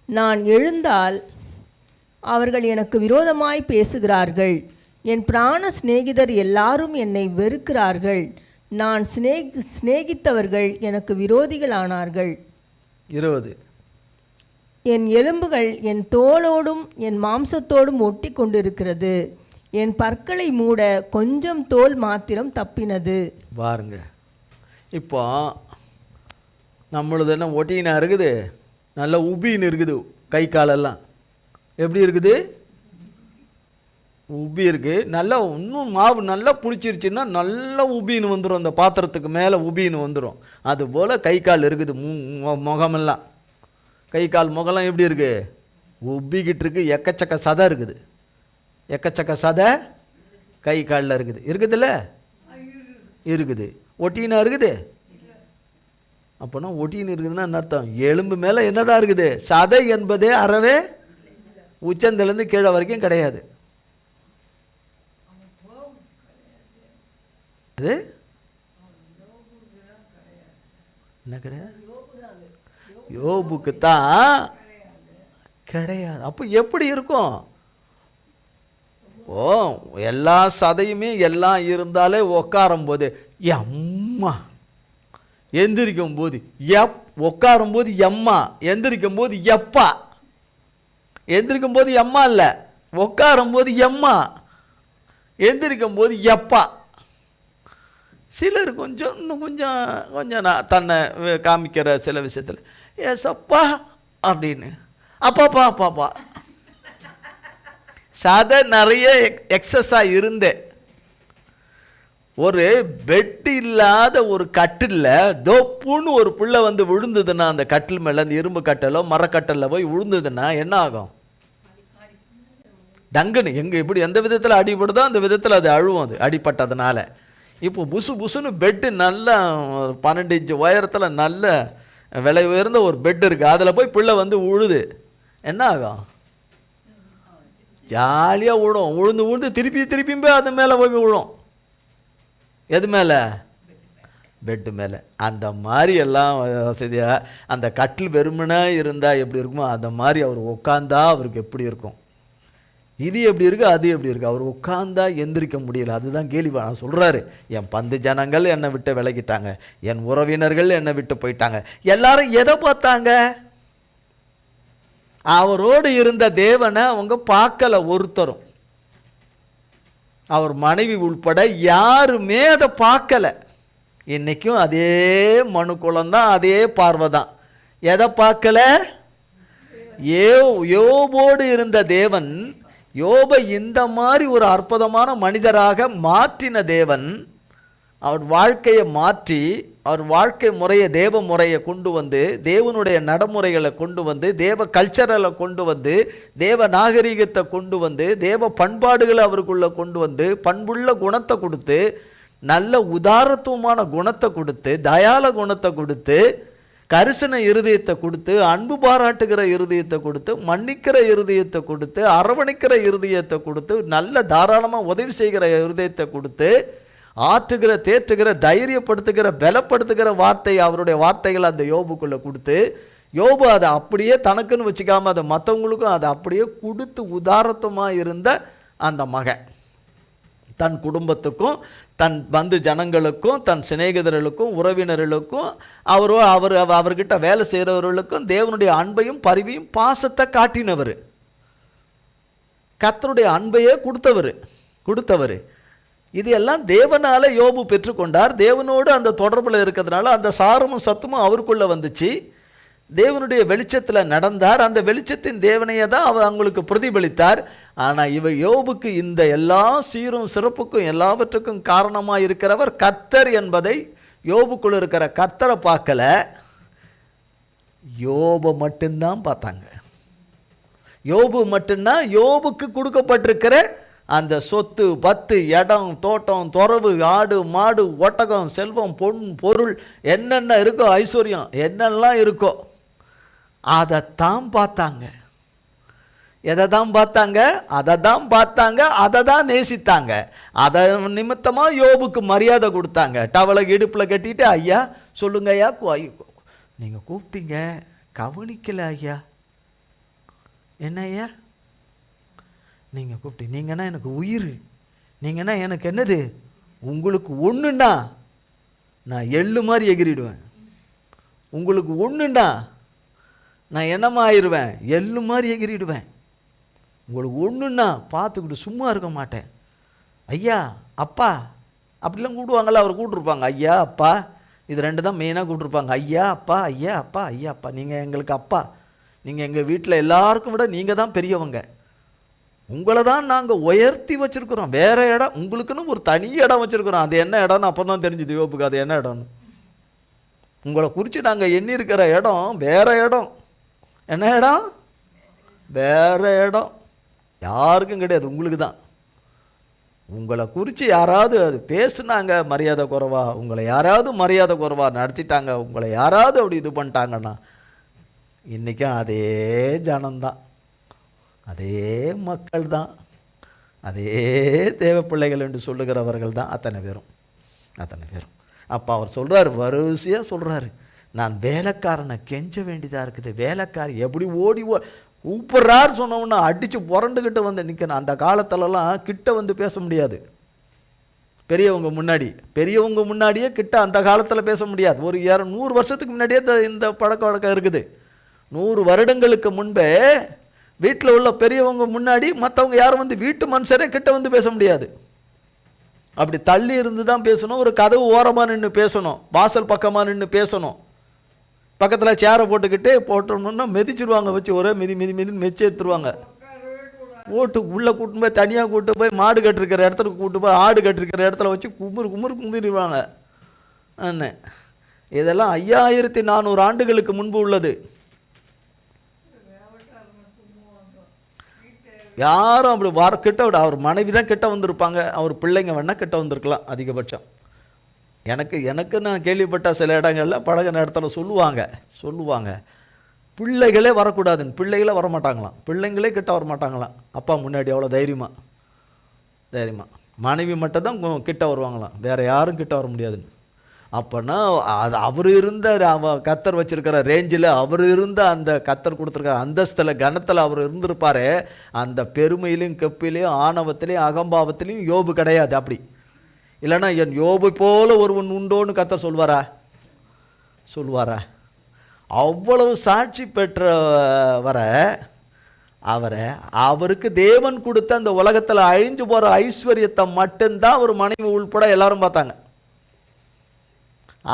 நான் எழுந்தால் அவர்கள் எனக்கு விரோதமாய் பேசுகிறார்கள், என் பிராண சிநேகிதர் எல்லாரும் என்னை வெறுக்கிறார்கள், நான் சிநேகித்தவர்கள் எனக்கு விரோதிகளானார்கள். 20. என் எலும்புகள் என் தோலோடும் என் மாம்சத்தோடும் ஒட்டி கொண்டிருக்கிறது. என் பற்களை மூட கொஞ்சம் தோல் மாத்திரம் தப்பினது. பாருங்க, இப்போ நம்மளது என்ன ஒட்டினா இருக்குது, நல்லா உபின்னு இருக்குது. கை காலெல்லாம் எப்படி இருக்குது? உபி இருக்கு. நல்லா இன்னும் மாவு நல்லா புளிச்சிருச்சுன்னா நல்லா உபின்னு வந்துடும். அந்த பாத்திரத்துக்கு மேலே உபின்னு வந்துடும். அதுபோல் கை கால் இருக்குது. முகமெல்லாம் கை கால் முகம்லாம் எப்படி இருக்கு? உப்பிக்கிட்டு இருக்கு. எக்கச்சக்க சதை இருக்குது. எக்கச்சக்க சதை கை காலில் இருக்குது. இருக்குதுல்ல? இருக்குது. ஒட்டினா இருக்குது. அப்போனா ஒட்டின்னு இருக்குதுன்னா என்ன அர்த்தம்? எலும்பு மேலே என்னதான் இருக்குது? சதை என்பதே அறவே உச்சந்திலேருந்து கீழே வரைக்கும் கிடையாது. அது என்ன கிடையாது? யோபுக்கு தான் கிடையாது. அப்போ எப்படி இருக்கும்? ஓ, எல்லா சதையுமே எல்லாம் இருந்தாலே உக்காரும் போது எம்மா, எந்திரிக்கும் போது உட்காரும் போது எம்மா, எந்திரிக்கும் போது எப்பா. எந்திரிக்கும் போது எம்மா இல்லை, உட்காரும் போது எம்மா, எந்திரிக்கும் போது எப்பா. சிலர் கொஞ்சம் இன்னும் கொஞ்சம் கொஞ்சம் தன்னை காமிக்கிற சில விஷயத்தில் ஏசப்பா அப்படின்னு அப்பாப்பா அப்பாப்பா. சதை நிறைய எக்ஸஸாக இருந்தேன். ஒரு பெட் இல்லாத ஒரு கட்டில் தொப்புன்னு ஒரு பிள்ளை வந்து விழுந்ததுன்னா, அந்த கட்டில் மேலே அந்த இரும்பு கட்டலோ மரக்கட்டலில் போய் விழுந்ததுன்னா என்ன ஆகும்? டங்குன்னு எங்கே எப்படி எந்த விதத்தில் அடிபடுதோ அந்த விதத்தில் அது அழுவும். அது அடிப்பட்டதுனால. இப்போ புசு புசுன்னு பெட்டு நல்லா 12 இன்ச்சு உயரத்தில் நல்ல விலை உயர்ந்த ஒரு பெட் இருக்குது. அதில் போய் பிள்ளை வந்து உழுது என்ன ஆகும்? ஜாலியாக விழும். உழுந்து உழுந்து திருப்பியும் போய் அது மேலே போய் விழும். எது மேலே? பெட்டு மேலே. அந்த மாதிரி எல்லாம் வசதியாக அந்த கட்டில் வெறுமனே இருந்தால் எப்படி இருக்குமோ அந்த மாதிரி அவர் உட்காந்தா அவருக்கு எப்படி இருக்கும்? இது எப்படி இருக்கு, அது எப்படி இருக்கு? அவர் உட்கார்ந்தா எந்திரிக்க முடியல. அதுதான் கேலிவா நான் சொல்றாரு. என் பந்து ஜனங்கள் என்னை விட்டு விலகிட்டாங்க, என் உறவினர்கள் என்னை விட்டு போயிட்டாங்க. எல்லாரும் எதை பார்த்தாங்க? அவரோடு இருந்த தேவனை அவங்க பார்க்கல. ஒருத்தரும், அவர் மனைவி உள்பட யாருமே அதை பார்க்கல. இன்னைக்கும் அதே மனு குலம்தான், அதே பார்வை தான். எதை பார்க்கல? யோபோடு இருந்த தேவன் யோபை இந்த மாதிரி ஒரு அற்புதமான மனிதராக மாற்றின தேவன், அவர் வாழ்க்கையை மாற்றி அவர் வாழ்க்கை முறையை தேவ முறையை கொண்டு வந்து, தேவனுடைய நடைமுறைகளை கொண்டு வந்து, தேவ கல்ச்சரலை கொண்டு வந்து, தேவ நாகரிகத்தை கொண்டு வந்து, தேவ பண்பாடுகளை அவருக்குள்ளே கொண்டு வந்து, பண்புள்ள குணத்தை கொடுத்து, நல்ல உதாரத்துவமான குணத்தை கொடுத்து, தயால குணத்தை கொடுத்து, கரிசன இருதயத்தை கொடுத்து, அன்பு பாராட்டுகிற இருதயத்தை கொடுத்து, மன்னிக்கிற இருதயத்தை கொடுத்து, அரவணைக்கிற இருதயத்தை கொடுத்து, நல்ல தாராளமாக உதவி செய்கிற இருதயத்தை கொடுத்து, ஆற்றுகிற தேற்றுகிற தைரியப்படுத்துகிற பலப்படுத்துகிற வார்த்தை, அவருடைய வார்த்தைகள் அந்த யோபுக்குள்ளே கொடுத்து, யோபு அதை அப்படியே தனக்குன்னு வச்சுக்காம அதை மற்றவங்களுக்கும் அதை அப்படியே கொடுத்து உதாரத்துவமாக இருந்த அந்த மகன் தன் குடும்பத்துக்கும் தன் பந்து ஜனங்களுக்கும் தன் சிநேகிதர்களுக்கும் உறவினர்களுக்கும் அவர்கிட்ட வேலை செய்கிறவர்களுக்கும் தேவனுடைய அன்பையும் பரிவையும் பாசத்தை காட்டினவர், கர்த்தருடைய அன்பையே கொடுத்தவர். இது எல்லாம் தேவனால யோபு பெற்றுக்கொண்டார். தேவனோடு அந்த தொடர்பில் இருக்கிறதுனால அந்த சாரமும் சத்துமும் அவருக்குள்ளே வந்துச்சு. தேவனுடைய வெளிச்சத்தில் நடந்தார். அந்த வெளிச்சத்தின் தேவனையை தான் அவங்களுக்கு பிரதிபலித்தார். ஆனால் யோபுக்கு இந்த எல்லா சீரும் சிறப்புக்கும் எல்லாவற்றுக்கும் காரணமாக இருக்கிறவர் கர்த்தர் என்பதை யோபுக்குள்ள இருக்கிற கர்த்தரை பார்க்கல, யோபை மட்டும்தான் பார்த்தாங்க. யோபு மட்டும்தான் யோபுக்கு கொடுக்கப்பட்டிருக்கிற அந்த சொத்து பத்து இடம் தோட்டம் துறவு ஆடு மாடு ஒட்டகம் செல்வம் பொருள் என்னென்ன இருக்கோ ஐஸ்வர்யம் என்னெல்லாம் இருக்கோ அதைத்தான் பார்த்தாங்க. எதை தான் பார்த்தாங்க? அதை தான் பார்த்தாங்க, அதை தான் நேசித்தாங்க. அதை நிமித்தமாக யோபுக்கு மரியாதை கொடுத்தாங்க. டவலை இடுப்பில் கட்டிட்டு, ஐயா சொல்லுங்க ஐயா, நீங்கள் கூப்பிட்டீங்க கவனிக்கல ஐயா, என்ன ஐயா நீங்கள் கூப்பிட்டீங்க, நீங்கன்னா எனக்கு உயிர், நீங்கன்னா எனக்கு என்னது, உங்களுக்கு ஒன்றுண்டா நான் எள்ளு மாதிரி எகிரிடுவேன், உங்களுக்கு ஒன்றுண்டா நான் என்னமா ஆயிடுவேன், எள்ளு மாதிரி எகிரிடுவேன். உங்களுக்கு ஒன்றுன்னா பார்த்துக்கிட்டு சும்மா இருக்க மாட்டேன். ஐயா அப்பா அப்படிலாம் கூப்பிடுவாங்கள்ல, அவர் கூப்பிட்ருப்பாங்க ஐயா அப்பா, இது ரெண்டு தான் மெயினாக கூப்பிட்ருப்பாங்க. ஐயா அப்பா, ஐயா அப்பா, ஐயா அப்பா. நீங்கள் எங்களுக்கு அப்பா, நீங்கள் எங்கள் வீட்டில் எல்லாருக்கும் விட நீங்கள் தான் பெரியவங்க, உங்களை தான் நாங்கள் உயர்த்தி வச்சுருக்குறோம். வேறு இடம் உங்களுக்குன்னு ஒரு தனி இடம் வச்சுருக்குறோம். அது என்ன இடம்னு அப்போ தான் தெரிஞ்சுது யோபுக்கு அது என்ன இடம்னு. உங்களை குறித்து நாங்கள் எண்ணி இருக்கிற இடம் வேறு இடம். என்ன இடம்? வேறு இடம். யாருக்கும் கிடையாது, உங்களுக்கு தான். உங்களை குறித்து யாராவது அது பேசுனாங்க மரியாதை குறைவா, உங்களை யாராவது மரியாதை குறைவா நடத்திட்டாங்க, உங்களை யாராவது அப்படி இது பண்ணிட்டாங்கன்னா இன்றைக்கும் அதே ஜனம்தான், அதே மக்கள் தான், அதே தேவ பிள்ளைகள் என்று சொல்லுகிறவர்கள் தான் அத்தனை பேரும். அப்போ அவர் சொல்கிறார், வரிசையாக சொல்கிறாரு, நான் வேலைக்காரனை கெஞ்ச வேண்டியதாக இருக்குது. வேலைக்காரி எப்படி ஓடி கூப்பிட்றாரு சொன்னோன்னா அடித்து புரண்டுக்கிட்டு வந்து நிற்கணும். அந்த காலத்துலலாம் கிட்ட வந்து பேச முடியாது, பெரியவங்க முன்னாடியே கிட்ட அந்த காலத்தில் பேச முடியாது. ஒரு 100 வருஷத்துக்கு முன்னாடியே இந்த பழக்க வழக்கம் இருக்குது. 100 வருடங்களுக்கு முன்பே வீட்டில் உள்ள பெரியவங்க முன்னாடி மற்றவங்க யாரும் வந்து வீட்டு மனுஷரே கிட்ட வந்து பேச முடியாது. அப்படி தள்ளி இருந்து தான் பேசணும். ஒரு கதவு ஓரமாக நின்று பேசணும், வாசல் பக்கமாக நின்று பேசணும். பக்கத்தில் சேரை போட்டோம்னா மிதிச்சிருவாங்க, வச்சு ஒரே மிதிச்சு எடுத்துருவாங்க. உள்ளே கூட்டு போய் தனியாக கூட்டு போய் மாடு கட்டிருக்கிற இடத்துல கூட்டு போய் ஆடு கட்டிருக்கிற இடத்துல வச்சு கும்பிடுவாங்க. அண்ணே இதெல்லாம் 5400 ஆண்டுகளுக்கு முன்பு உள்ளது. யாரும் அப்படி கிட்ட விட அவர் மனைவி தான் கிட்ட வந்திருப்பாங்க, அவர் பிள்ளைங்க வேணால் கிட்ட வந்திருக்கலாம் அதிகபட்சம். எனக்கு நான் கேள்விப்பட்ட சில இடங்களில் பழகின இடத்துல சொல்லுவாங்க பிள்ளைகளே வரக்கூடாதுன்னு. பிள்ளைகளே வரமாட்டாங்களாம், பிள்ளைங்களே கிட்ட வரமாட்டாங்களாம் அப்பா முன்னாடி. அவ்வளோ தைரியமாக மனைவி மட்டும் தான் கிட்ட வருவாங்களாம், வேறு யாரும் கிட்ட வர முடியாதுன்னு. அப்போனா அது அவர் இருந்த கத்தர் வச்சிருக்கிற ரேஞ்சில், அவர் இருந்த அந்த கத்தர் கொடுத்துருக்கிற அந்தஸ்தில் கனத்தில் அவர் இருந்திருப்பார். அந்த பெருமையிலையும் கெப்பிலையும் ஆணவத்திலையும் அகம்பாவத்திலையும் யோபு கிடையாது. அப்படி இல்லைன்னா என் யோபை போல ஒருவன் உண்டோன்னு கத்தர் சொல்வாரா? அவ்வளவு சாட்சி பெற்றவரை அவருக்கு தேவன் கொடுத்த அந்த உலகத்தில் அழிஞ்சு போகிற ஐஸ்வர்யத்தை மட்டும்தான் ஒரு மனைவி உள்பட எல்லாரும் பார்த்தாங்க.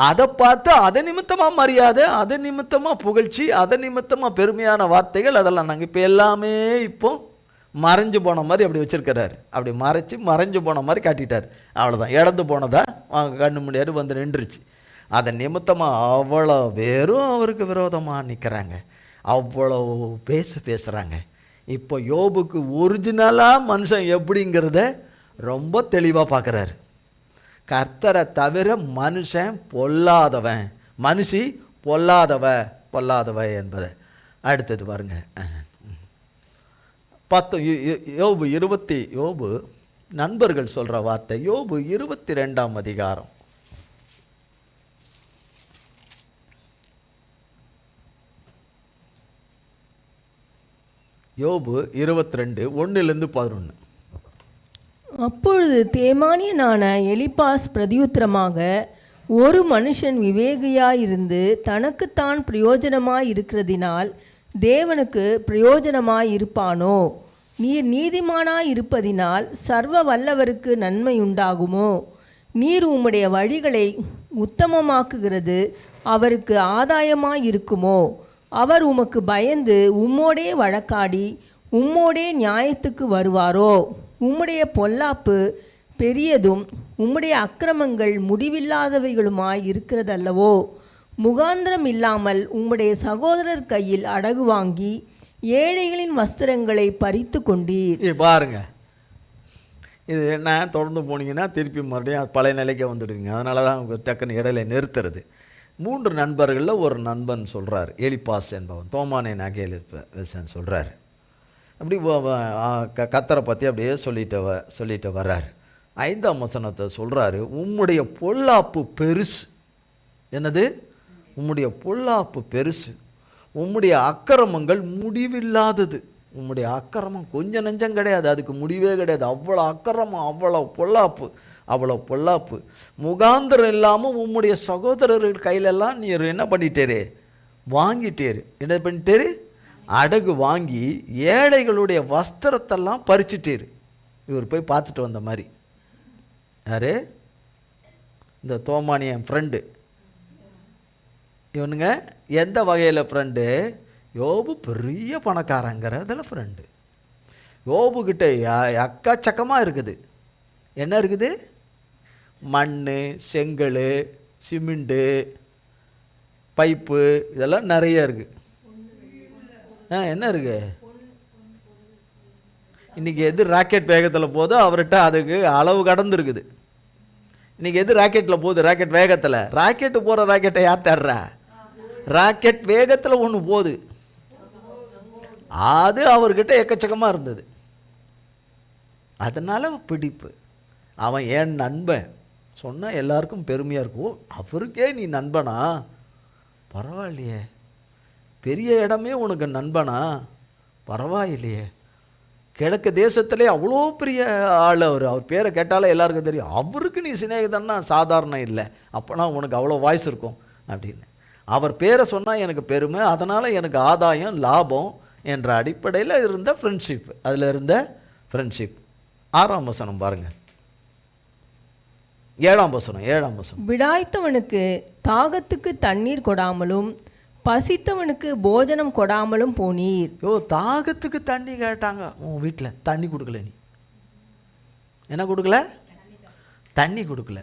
அதை பார்த்து அதை நிமித்தமாக மரியாதை, அதை நிமித்தமாக புகழ்ச்சி, அதை நிமித்தமாக பெருமையான வார்த்தைகள், அதெல்லாம் நாங்கள் இப்போ எல்லாமே இப்போ மறைஞ்சு போன மாதிரி அப்படி வச்சிருக்கிறாரு. அப்படி மறைஞ்சு போன மாதிரி காட்டிட்டார். அவ்வளோதான், இழந்து போனதா கண்ணு முடியாது வந்து நின்றுச்சு. அதை நிமித்தமாக அவ்வளோ பேரும் அவருக்கு விரோதமாக நிற்கிறாங்க, அவ்வளோ பேசுகிறாங்க. இப்போ யோபுக்கு ஒரிஜினலாக மனுஷன் எப்படிங்கிறத ரொம்ப தெளிவாக பார்க்குறாரு. கர்த்தரை தவிர மனுஷன் பொல்லாதவன், மனுஷி பொல்லாதவ என்பதை. அடுத்தது பாருங்க, யோபு நண்பர்கள் சொல்கிற வார்த்தை. யோபு 22ஆம் அதிகாரம். யோபு 22 1-11. அப்பொழுது தேமானியனான எலிப்பாஸ் பிரதியுத்தரமாக, ஒரு மனுஷன் விவேகியாயிருந்து தனக்குத்தான் பிரயோஜனமாயிருக்கிறதினால் தேவனுக்கு பிரயோஜனமாயிருப்பானோ? நீர் நீதிமானாயிருப்பதினால் சர்வ வல்லவருக்கு நன்மையுண்டாகுமோ? நீர் உம்முடைய வழிகளை உத்தமமாக்குகிறது அவருக்கு ஆதாயமாயிருக்குமோ? அவர் உமக்கு பயந்து உம்மோடே வழக்காடி உம்மோடே நியாயத்துக்கு வருவாரோ? உம்முடைய பொல்லாப்பு பெரியதும் உம்முடைய அக்கிரமங்கள் முடிவில்லாதவைகளுமாய் இருக்கிறதல்லவோ? முகாந்திரம் இல்லாமல் உம்முடைய சகோதரர் கையில் அடகு வாங்கி ஏழைகளின் வஸ்திரங்களை பறித்து கொண்டீர். பாருங்க, இது என்ன தொடர்ந்து போனீங்கன்னா திருப்பி மறுபடியும் பழைய நிலைக்கு வந்துடுவீங்க. அதனால தான் டக்குன்னு இடையில நிறுத்துறது. 3 நண்பர்களில் ஒரு நண்பன் சொல்கிறார், எலிப்பாஸ் என்பவன், தோமானேன் ஆகிய எலிப்பாஸ் சொல்கிறார். அப்படி கத்தரை பற்றி அப்படியே சொல்லிட்டு வர்றார். 5ஆம் வசனத்தை சொல்கிறாரு, உம்முடைய பொல்லாப்பு பெருசு. என்னது? உம்முடைய பொல்லாப்பு பெருசு, உம்முடைய அக்கிரமங்கள் முடிவில்லாதது. உம்முடைய அக்கிரமம் கொஞ்சம் நெஞ்சம் கிடையாது, அதுக்கு முடிவே கிடையாது. அவ்வளோ அக்கிரமம், அவ்வளோ பொல்லாப்பு. முகாந்திரம் இல்லாமல் உம்முடைய சகோதரர்கள் கையிலெல்லாம் நீர் என்ன பண்ணிட்டேரே? வாங்கிட்டேரு. என்ன பண்ணிட்டேரு? அடகு வாங்கி ஏழைகளுடைய வஸ்திரத்தெல்லாம் பறிச்சிட்டேரு. இவர் போய் பார்த்துட்டு வந்த மாதிரி. யாரு? இந்த தோமானி என் ஃப்ரெண்டு. இவனுங்க எந்த வகையில் ஃப்ரெண்டு? யோபு பெரிய பணக்காரங்கிறதுல ஃப்ரெண்டு. யோபுக்கிட்ட எக்கச்சக்கமாக இருக்குது. என்ன இருக்குது? மண், செங்கல், சிமெண்ட்டு, பைப்பு, இதெல்லாம் நிறைய இருக்குது. என்ன இருக்கு? இன்றைக்கி எது ராக்கெட் வேகத்தில் போதோ அவர்கிட்ட அதுக்கு அளவு கடந்துருக்குது. இன்றைக்கி எது ராக்கெட்டில் போகுது? ராக்கெட் வேகத்தில். ராக்கெட்டு போகிற ராக்கெட்டை யார் தேடுறா? ராக்கெட் வேகத்தில் ஒன்று போகுது. அது அவர்கிட்ட எக்கச்சக்கமாக இருந்தது. அதனால் பிடிப்பு. அவன் என் நண்பன் சொன்னால் எல்லாருக்கும் பெருமையாக இருக்கும். அவருக்கே நீ நண்பனா? பரவாயில்லையே. பெரிய இடமே உனக்கு நண்பனா? பரவாயில்லையே. கிழக்கு தேசத்திலே அவ்வளோ பெரிய ஆள் அவர். அவர் பேரை கேட்டாலே எல்லாருக்கும் தெரியும். அவருக்கு நீ சிநேகிதன்னா சாதாரணம் இல்லை. அப்போனா உனக்கு அவ்வளோ வாய்ஸ் இருக்கும் அப்படின்னு. அவர் பேரை சொன்னால் எனக்கு பெருமை, அதனால் எனக்கு ஆதாயம், லாபம் என்ற அடிப்படையில் இருந்த ஃப்ரெண்ட்ஷிப். அதில் இருந்த ஃப்ரெண்ட்ஷிப். 6ஆம் வசனம் பாருங்கள். 7ஆம் வசனம். விடாய்த்தவனுக்கு தாகத்துக்கு தண்ணீர் கொடாமலும் பசித்தவனுக்கு போஜனம் கொடாமலும் போனீர். தாகத்துக்கு தண்ணி கேட்டாங்க உன் வீட்டில், தண்ணி கொடுக்கல. நீ என்ன கொடுக்கல? தண்ணி கொடுக்கல.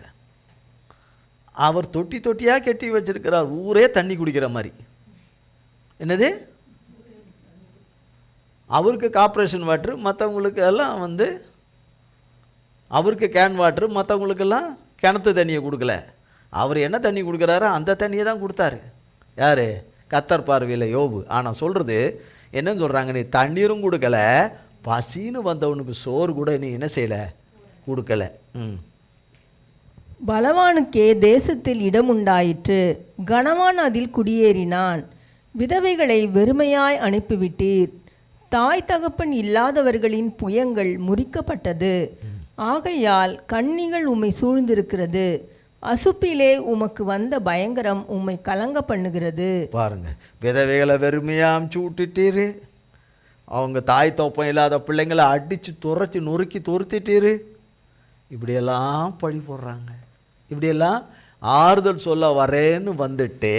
அவர் தொட்டி தொட்டியாக கட்டி வச்சிருக்கிறார், ஊரே தண்ணி குடிக்கிற மாதிரி. என்னது? அவருக்கு கார்ப்பரேஷன் வாட்ரு, மற்றவங்களுக்கு எல்லாம் அவருக்கு கேன் வாட்ரு, மற்றவங்களுக்கெல்லாம் கிணத்து தண்ணியை கொடுக்கல. அவர் என்ன தண்ணி கொடுக்குறாரோ அந்த தண்ணியை தான் கொடுத்தாரு. யார்? கத்தர் பார்வையில் யோபு. ஆனால் சொல்கிறது என்னன்னு சொல்கிறாங்க? நீ தண்ணீரும் கொடுக்கல, பசின்னு வந்தவனுக்கு சோறு கூட நீ என்ன செய்யலை? கொடுக்கல. பலவானுக்கே தேசத்தில் இடம் உண்டாயிற்று, கனவான் அதில் குடியேறினான். விதவைகளை வெறுமையாய் அனுப்பிவிட்டீர். தாய் தகப்பன் இல்லாதவர்களின் புயங்கள் முறிக்கப்பட்டது. ஆகையால் கண்ணிகள் உம்மை சூழ்ந்திருக்கிறது. அசுப்பிலே உமக்கு வந்த பயங்கரம் உம்மை கலங்க பண்ணுகிறது. பாருங்க, விதவைகளை வெறுமையாக அமுச்சு விட்டுட்டீரு. அவங்க தாய் தோப்பம் இல்லாத பிள்ளைங்களை அடித்து துரைச்சி நொறுக்கி துருத்திட்டீரு. இப்படியெல்லாம் பழி போடுறாங்க. இப்படியெல்லாம் ஆறுதல் சொல்ல வரேன்னு வந்துட்டு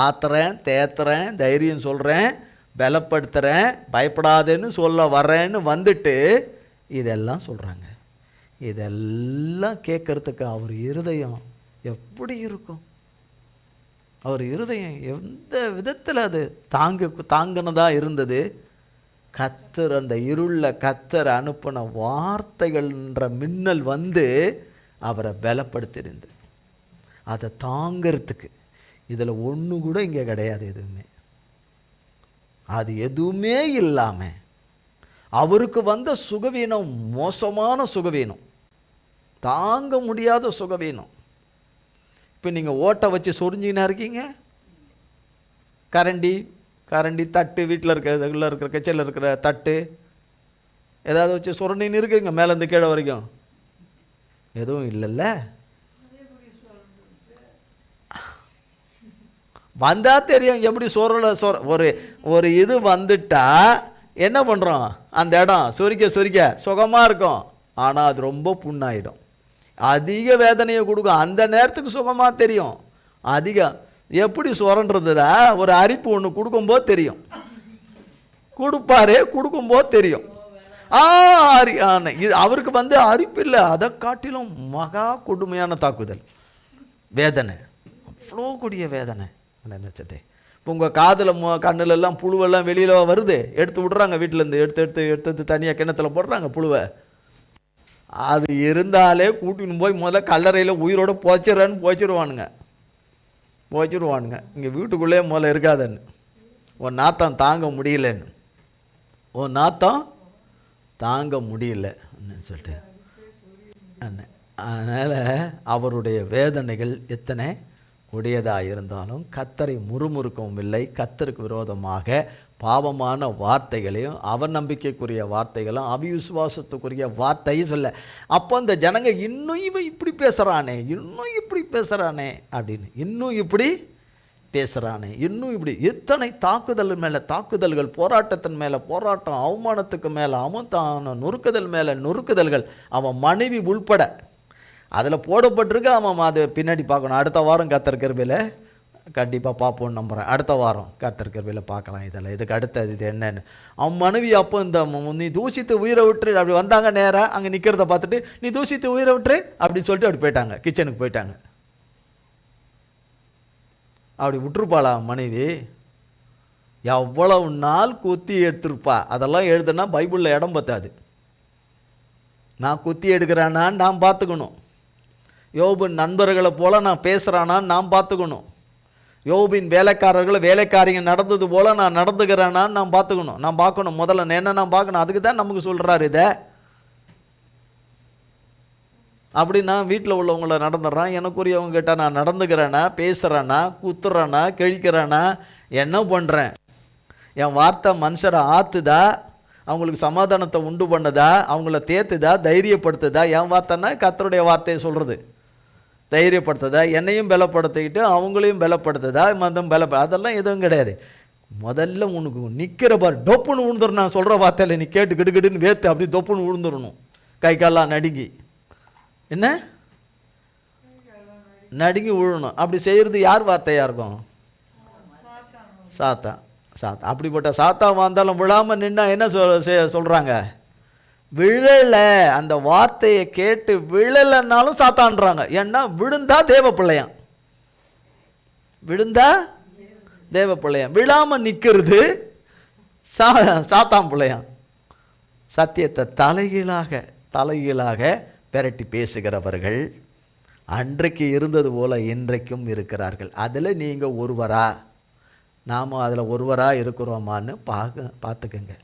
ஆத்துறேன், தேத்துறேன், தைரியம் சொல்கிறேன், பலப்படுத்துகிறேன், பயப்படாதேன்னு சொல்ல வரேன்னு வந்துட்டு இதெல்லாம் சொல்கிறாங்க. இதெல்லாம் கேட்கறதுக்கு அவர் இருதயம் எப்படி இருக்கும்? அவர் இருதயம் எந்த விதத்தில் அது தாங்கினதாக இருந்தது? கத்தர் அந்த இருளில் கத்தர் அனுப்பின வார்த்தைகள்ன்ற மின்னல் அவரை பலப்படுத்திருந்து அதை தாங்கிறதுக்கு. இதில் ஒன்று கூட இங்கே கிடையாது. எதுவுமே அது எதுவுமே இல்லாமல் அவருக்கு வந்த சுகவீனம் மோசமான சுகவீனம், தாங்க முடியாத சுகவீனம். இப்போ நீங்கள் ஓட்டை வச்சு சொரிஞ்சிங்கன்னா இருக்கீங்க. கரண்டி தட்டு, வீட்டில் இருக்கிற கச்சையில் இருக்கிற தட்டு ஏதாவது வச்சு சொரண்டின்னு இருக்குங்க மேலேருந்து கீழே வரைக்கும். எதுவும் இல்லைல்ல. வந்தால் தெரியும் எப்படி ஒரு இது வந்துட்டா என்ன பண்ணுறோம்? அந்த இடம் சொரிக்க சுகமாக இருக்கும். ஆனால் அது ரொம்ப புண்ணாயிடும், அதிக வேதனையை கொடுக்கும். அந்த நேரத்துக்கு சுகமாக தெரியும். எப்படி சுரன்றதுடா? ஒரு அரிப்பு ஒன்று கொடுக்கும்போது தெரியும். கொடுக்கும்போது தெரியும். இது அவருக்கு அரிப்பு இல்லை, அதை காட்டிலும் மகா கொடுமையான தாக்குதல், வேதனை, அவ்வளோ கூடிய வேதனை. நினச்சிட்டே இப்போ உங்கள் காதில் கண்ணுலெல்லாம் புழுவெல்லாம் வெளியில் வருது, எடுத்து விட்றாங்க வீட்டிலேருந்து, எடுத்து தனியாக கிணத்துல போடுறாங்க புழுவை. அது இருந்தாலே கூட்டின்னு போய் முதல்ல கல்லறையில் உயிரோடு போச்சிருவானுங்க. இங்கே வீட்டுக்குள்ளே முதல்ல இருக்காதன்னு, உன் நாத்தம் தாங்க முடியலன்னு, சொல்லிட்டு. அதனால் அவருடைய வேதனைகள் எத்தனை கொடியதாக இருந்தாலும் கர்த்தரை முறுமுறுக்கவும் இல்லை. கர்த்தருக்கு விரோதமாக பாவமான வார்த்தைகளையும் அவநம்பிக்கைக்குரிய வார்த்தைகளும் அவிசுவாசத்துக்குரிய வார்த்தையும் சொல்ல. அப்போ அந்த ஜனங்க இன்னும் இவன் இப்படி பேசுகிறானே அப்படின்னு இன்னும் இப்படி பேசுகிறானே, இன்னும் இப்படி எத்தனை தாக்குதல் மேலே தாக்குதல்கள், போராட்டத்தின் மேலே போராட்டம், அவமானத்துக்கு மேலே அவமான, நொறுக்குதல் மேலே நொறுக்குதல்கள், அவன் மனைவி உள்பட அதில் போடப்பட்டிருக்கு. அவன் அது பின்னாடி பார்க்கணும். அடுத்த வாரம் கர்த்தர் கிருபையில் கண்டிப்பாக பார்ப்போன்னு நம்புகிறேன். அடுத்த வாரம் கர்த்தர் கிருபையில் பார்க்கலாம் இதெல்லாம். இதுக்கு அடுத்தது இது என்னன்னு. அவன் மனைவி அப்போ இந்த நீ தூசித்து உயிரை விட்டுரு அப்படி வந்தாங்க. நேராக அங்கே நிற்கிறத பார்த்துட்டு நீ தூசித்து உயிரை விட்டுரு அப்படின்னு சொல்லிட்டு அப்படி போயிட்டாங்க, கிச்சனுக்கு போயிட்டாங்க. அப்படி விட்டுருப்பாளா மனைவி? எவ்வளவு நாள் குத்தி எடுத்துருப்பா. அதெல்லாம் எழுதுனா பைபிளில் இடம் பத்தாது. நான் குத்தி எடுக்கிறானான்னு நான் பார்த்துக்கணும். யோபின் நண்பர்களை போல் நான் பேசுகிறானான்னு நான் பார்த்துக்கணும். யோபின் வேலைக்காரர்களை வேலைக்காரிங்க நடந்தது போல் நான் நடந்துக்கிறேனான்னு நான் பார்த்துக்கணும். நான் பார்க்கணும். முதல்ல என்ன நான் பார்க்கணும். அதுக்கு தான் நமக்கு சொல்கிறாரு இதை. அப்படி நான் வீட்டில் உள்ளவங்கள நடந்துடுறான், எனக்குரியவங்க கிட்ட நான் நடந்துக்கிறேன்னா, பேசுகிறேன்னா, குத்துறேன்னா, கிழிக்கிறேன்னா, என்ன பண்ணுறேன்? என் வார்த்தை மனுஷரை ஆற்றுதா, அவங்களுக்கு சமாதானத்தை உண்டு பண்ணுதா, அவங்கள தேத்துதா, தைரியப்படுத்துதா? என் வார்த்தைன்னா கர்த்தருடைய வார்த்தையை சொல்கிறது. தைரியப்படுத்துதா, என்னையும் பலப்படுத்திக்கிட்டு அவங்களையும் பலப்படுத்துதா, மதம் அதெல்லாம் எதுவும் கிடையாது. முதல்ல உனக்கு நிற்கிற பாரு, டொப்புன்னு விழுந்துடணும். நான் சொல்கிற வார்த்தையில் நீ கேட்டு கிடுக்கிடுன்னு வேத்து அப்படி தொப்புன்னு விழுந்துடணும், கை கால்லாம் நடுங்கி. என்ன நடுங்கி விழணும். அப்படி செய்கிறது யார் வார்த்தையாக இருக்கும்? சாத்தா. அப்படிப்பட்ட சாத்தா வந்தாலும் விழாமல் நின்னா என்ன சொல்கிறாங்க? விழலை. அந்த வார்த்தையை கேட்டு விழலைன்னாலும் சாத்தான்றாங்க. ஏன்னா விழுந்தா தேவ பிள்ளையாம், விழுந்தா தேவ பிள்ளையாம், விழாமல் நிற்கிறது சாத்தான் பிள்ளையாம். சத்தியத்தை தலைகீழாக பெரட்டி பேசுகிறவர்கள் அன்றைக்கு இருந்தது போல இன்றைக்கும் இருக்கிறார்கள். அதில் நீங்கள் ஒருவரா, நாம் அதில் ஒருவராக இருக்கிறோமான்னு பார்த்துக்குங்க.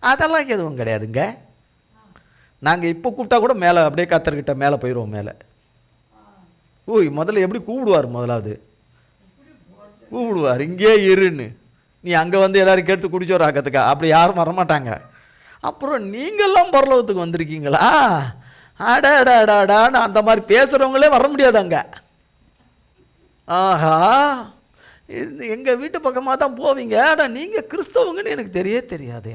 அதெல்லாம் எதுவும் கிடையாதுங்க. நாங்கள் இப்போ கூப்பிட்டா கூட மேலே அப்படியே கர்த்தர்கிட்ட மேலே போயிடுவோம். மேலே முதல்ல எப்படி கூப்பிடுவார்? முதலாவது கூப்பிடுவார், இங்கே இருன்னு. நீ அங்கே வந்து எல்லாரும் கேட்டு குடிச்சோர் ஆக்கிறதுக்கா? அப்படி யாரும் வரமாட்டாங்க. அப்புறம் நீங்கள்லாம் பரலோகத்துக்கு வந்திருக்கீங்களா? அடாடாடாடான்னு அந்த மாதிரி பேசுகிறவங்களே வர முடியாது அங்கே. ஆஹா, எங்கள் வீட்டு பக்கமாக தான் போவீங்க. ஆனால் நீங்கள் கிறிஸ்தவங்கன்னு எனக்கு தெரியாது.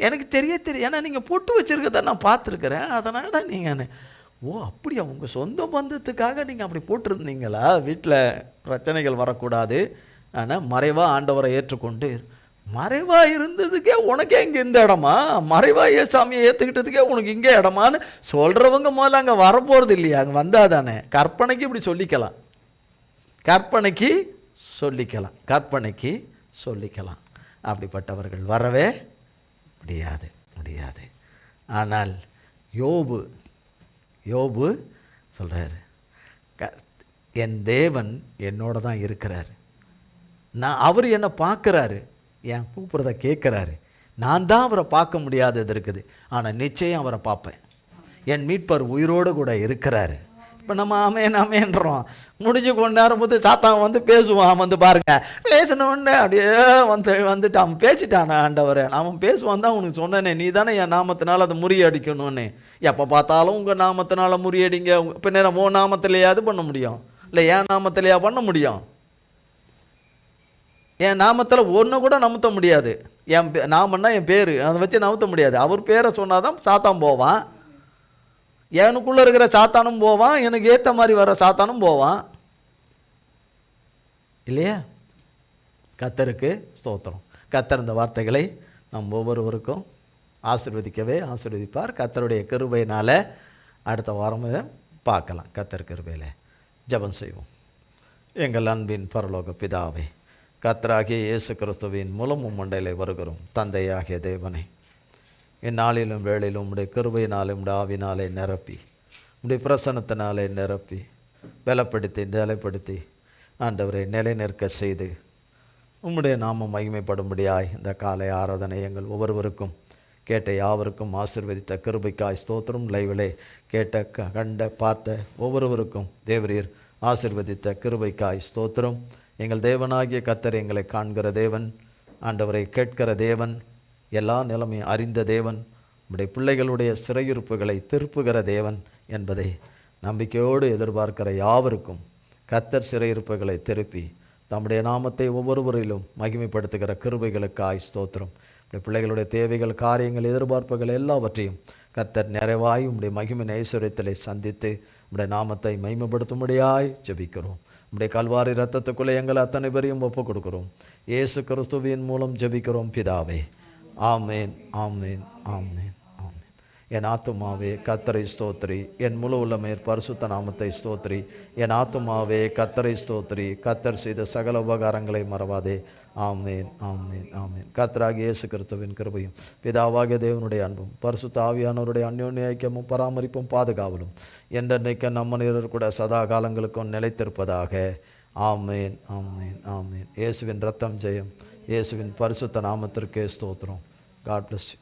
எனக்கு தெரியும். ஏன்னா நீங்கள் பொட்டு வச்சுருக்கத நான் பார்த்துருக்குறேன். அதனால நீங்கள் அப்படியா உங்கள் சொந்த பந்தத்துக்காக நீங்கள் அப்படி போட்டிருந்தீங்களா? வீட்டில் பிரச்சனைகள் வரக்கூடாது, ஆனால் மறைவாக ஆண்டவரை ஏற்றுக்கொண்டு மறைவாக இருந்ததுக்கே உனக்கே இங்கே இந்த இடமா? மறைவாக ஏசாமியை ஏற்றுக்கிட்டதுக்கே உனக்கு இங்கே இடமான்னு சொல்கிறவங்க முதல்ல அங்கே வரப்போகிறது இல்லையா? அங்கே வந்தால் தானே கற்பனைக்கு இப்படி சொல்லிக்கலாம், கற்பனைக்கு சொல்லிக்கலாம். அப்படிப்பட்டவர்கள் வரவே முடியாது. ஆனால் யோபு சொல்கிறார், என் தேவன் என்னோட தான் இருக்கிறார். அவர் என்னை பார்க்குறாரு, என் கூப்பிட்றத கேட்குறாரு. நான் தான் அவரை பார்க்க முடியாதது இருக்குது, ஆனால் நிச்சயம் அவரை பார்ப்பேன். என் மீட்பர் உயிரோடு கூட இருக்கிறாரு. இப்போ நம்ம ஆமேன்றோம். முடிஞ்சு கொண்டு நேரம்போது சாத்தான் வந்து பேசுவான். வந்து பாருங்க, பேசினோடனே அப்படியே வந்துட்டு அவன் பேசிட்டானே ஆண்டவரை. அவன் பேசுவான் தான் உனக்கு சொன்னேனே, நீ தானே என் நாமத்தினால அதை முறியடிக்கணும்னு. எப்போ பார்த்தாலும் உங்கள் நாமத்தினால முறியடிங்க. இப்போ நேரம் உன் நாமத்திலேயாவது பண்ண முடியும், இல்லை என் நாமத்திலேயா பண்ண முடியும்? என் நாமத்தில் ஒன்று கூட நமுத்த முடியாது. என் நாமன்னா என் பேர், அதை வச்சு நமுத்த முடியாது. அவர் பேரை சொன்னாதான் சாத்தான் போவான். எனக்குள்ளே இருக்கிற சாத்தானும் போவான், எனக்கு ஏற்ற மாதிரி வர சாத்தானும் போவான் இல்லையா? கர்த்தருக்கு ஸ்தோத்திரம். கர்த்தர் இந்த வார்த்தைகளை நம் ஒவ்வொருவருக்கும் ஆசீர்வதிப்பார். கர்த்தருடைய கிருபையினால் அடுத்த வாரம் இதை பார்க்கலாம். கர்த்தர் கிருபையில் ஜெபம் செய்வோம். எங்கள் அன்பின் பரலோக பிதாவே, கர்த்தராகிய இயேசு கிறிஸ்துவின் மூலமும் மண்டையிலே வருகிறோம் தந்தையாகிய தேவனே, இந்நாளிலும் வேளையிலும் உம்முடைய கிருபையினாலும் உம்முடைய ஆவினாலே நிரப்பி, உம்முடைய பிரசன்னத்தினாலே நிரப்பி, பலப்படுத்தி நிலைப்படுத்தி ஆண்டவரை நிலை நிற்க செய்து உம்முடைய நாமம் மகிமைப்படும்படியாய் இந்த காலை ஆராதனை எங்கள் ஒவ்வொருவருக்கும் கேட்ட யாவருக்கும் ஆசீர்வதித்த கிருபைக்காய் ஸ்தோத்திரம். லைவிலே கேட்ட கண்ட பார்த்த ஒவ்வொருவருக்கும் தேவரீர் ஆசீர்வதித்த கிருபைக்காய் ஸ்தோத்திரம். எங்கள் தேவனாகிய கர்த்தர் எங்களை காண்கிற தேவன், ஆண்டவரை கேட்கிற தேவன், எல்லா நிலைமையும் அறிந்த தேவன், நம்முடைய பிள்ளைகளுடைய சிறையிருப்புகளை திருப்புகிற தேவன் என்பதை நம்பிக்கையோடு எதிர்பார்க்கிற யாவருக்கும் கர்த்தர் சிறையிருப்புகளை திருப்பி தம்முடைய நாமத்தை ஒவ்வொருவரிலும் மகிமைப்படுத்துகிற கிருபைகளுக்காய் ஸ்தோத்திரம். பிள்ளைகளுடைய தேவைகள், காரியங்கள், எதிர்பார்ப்புகள் எல்லாவற்றையும் கர்த்தர் நிறைவாய் உம்முடைய மகிமை ஐஸ்வரியத்திலே சந்தித்து உம்முடைய நாமத்தை மகிமைப்படுத்தும்படியாய் ஜெபிக்கிறோம். உம்முடைய கல்வாரி இரத்தத்துக்குள்ளே எங்கள் அத்தனை பேரையும் ஒப்புக் கொடுக்கிறோம். இயேசு கிறிஸ்துவின் மூலம் ஜெபிக்கிறோம் பிதாவே. ஆமேன், ஆமேன், ஆமேன், ஆமேன். என் ஆத்துமாவே கர்த்தரை ஸ்தோத்திரி, என் முழு உள்ளமேற் பரிசுத்த நாமத்தை ஸ்தோத்திரி. என் ஆத்துமாவே கர்த்தரை ஸ்தோத்திரி, கர்த்தர் செய்த சகல உபகாரங்களை மறவாதே. ஆமேன், ஆமேன், ஆமேன். கர்த்தராகிய இயேசு கிறிஸ்துவின் கிருபையும் பிதாவாகிய தேவனுடைய அன்பும் பரிசுத்த ஆவியானவருடைய அந்யோன்ய ஐக்கியமும் பராமரிப்பும் பாதுகாவலும் என்றென்னைக்கு நம் மனிதர் கூட சதா காலங்களுக்கும் நிலைத்திருப்பதாக. ஆமேன், ஆமேன், ஆமேன். இயேசுவின் ரத்தம் ஜெயம். இயேசுவின் பரிசுத்த நாமத்திற்கே ஸ்தோத்திரம். God bless you.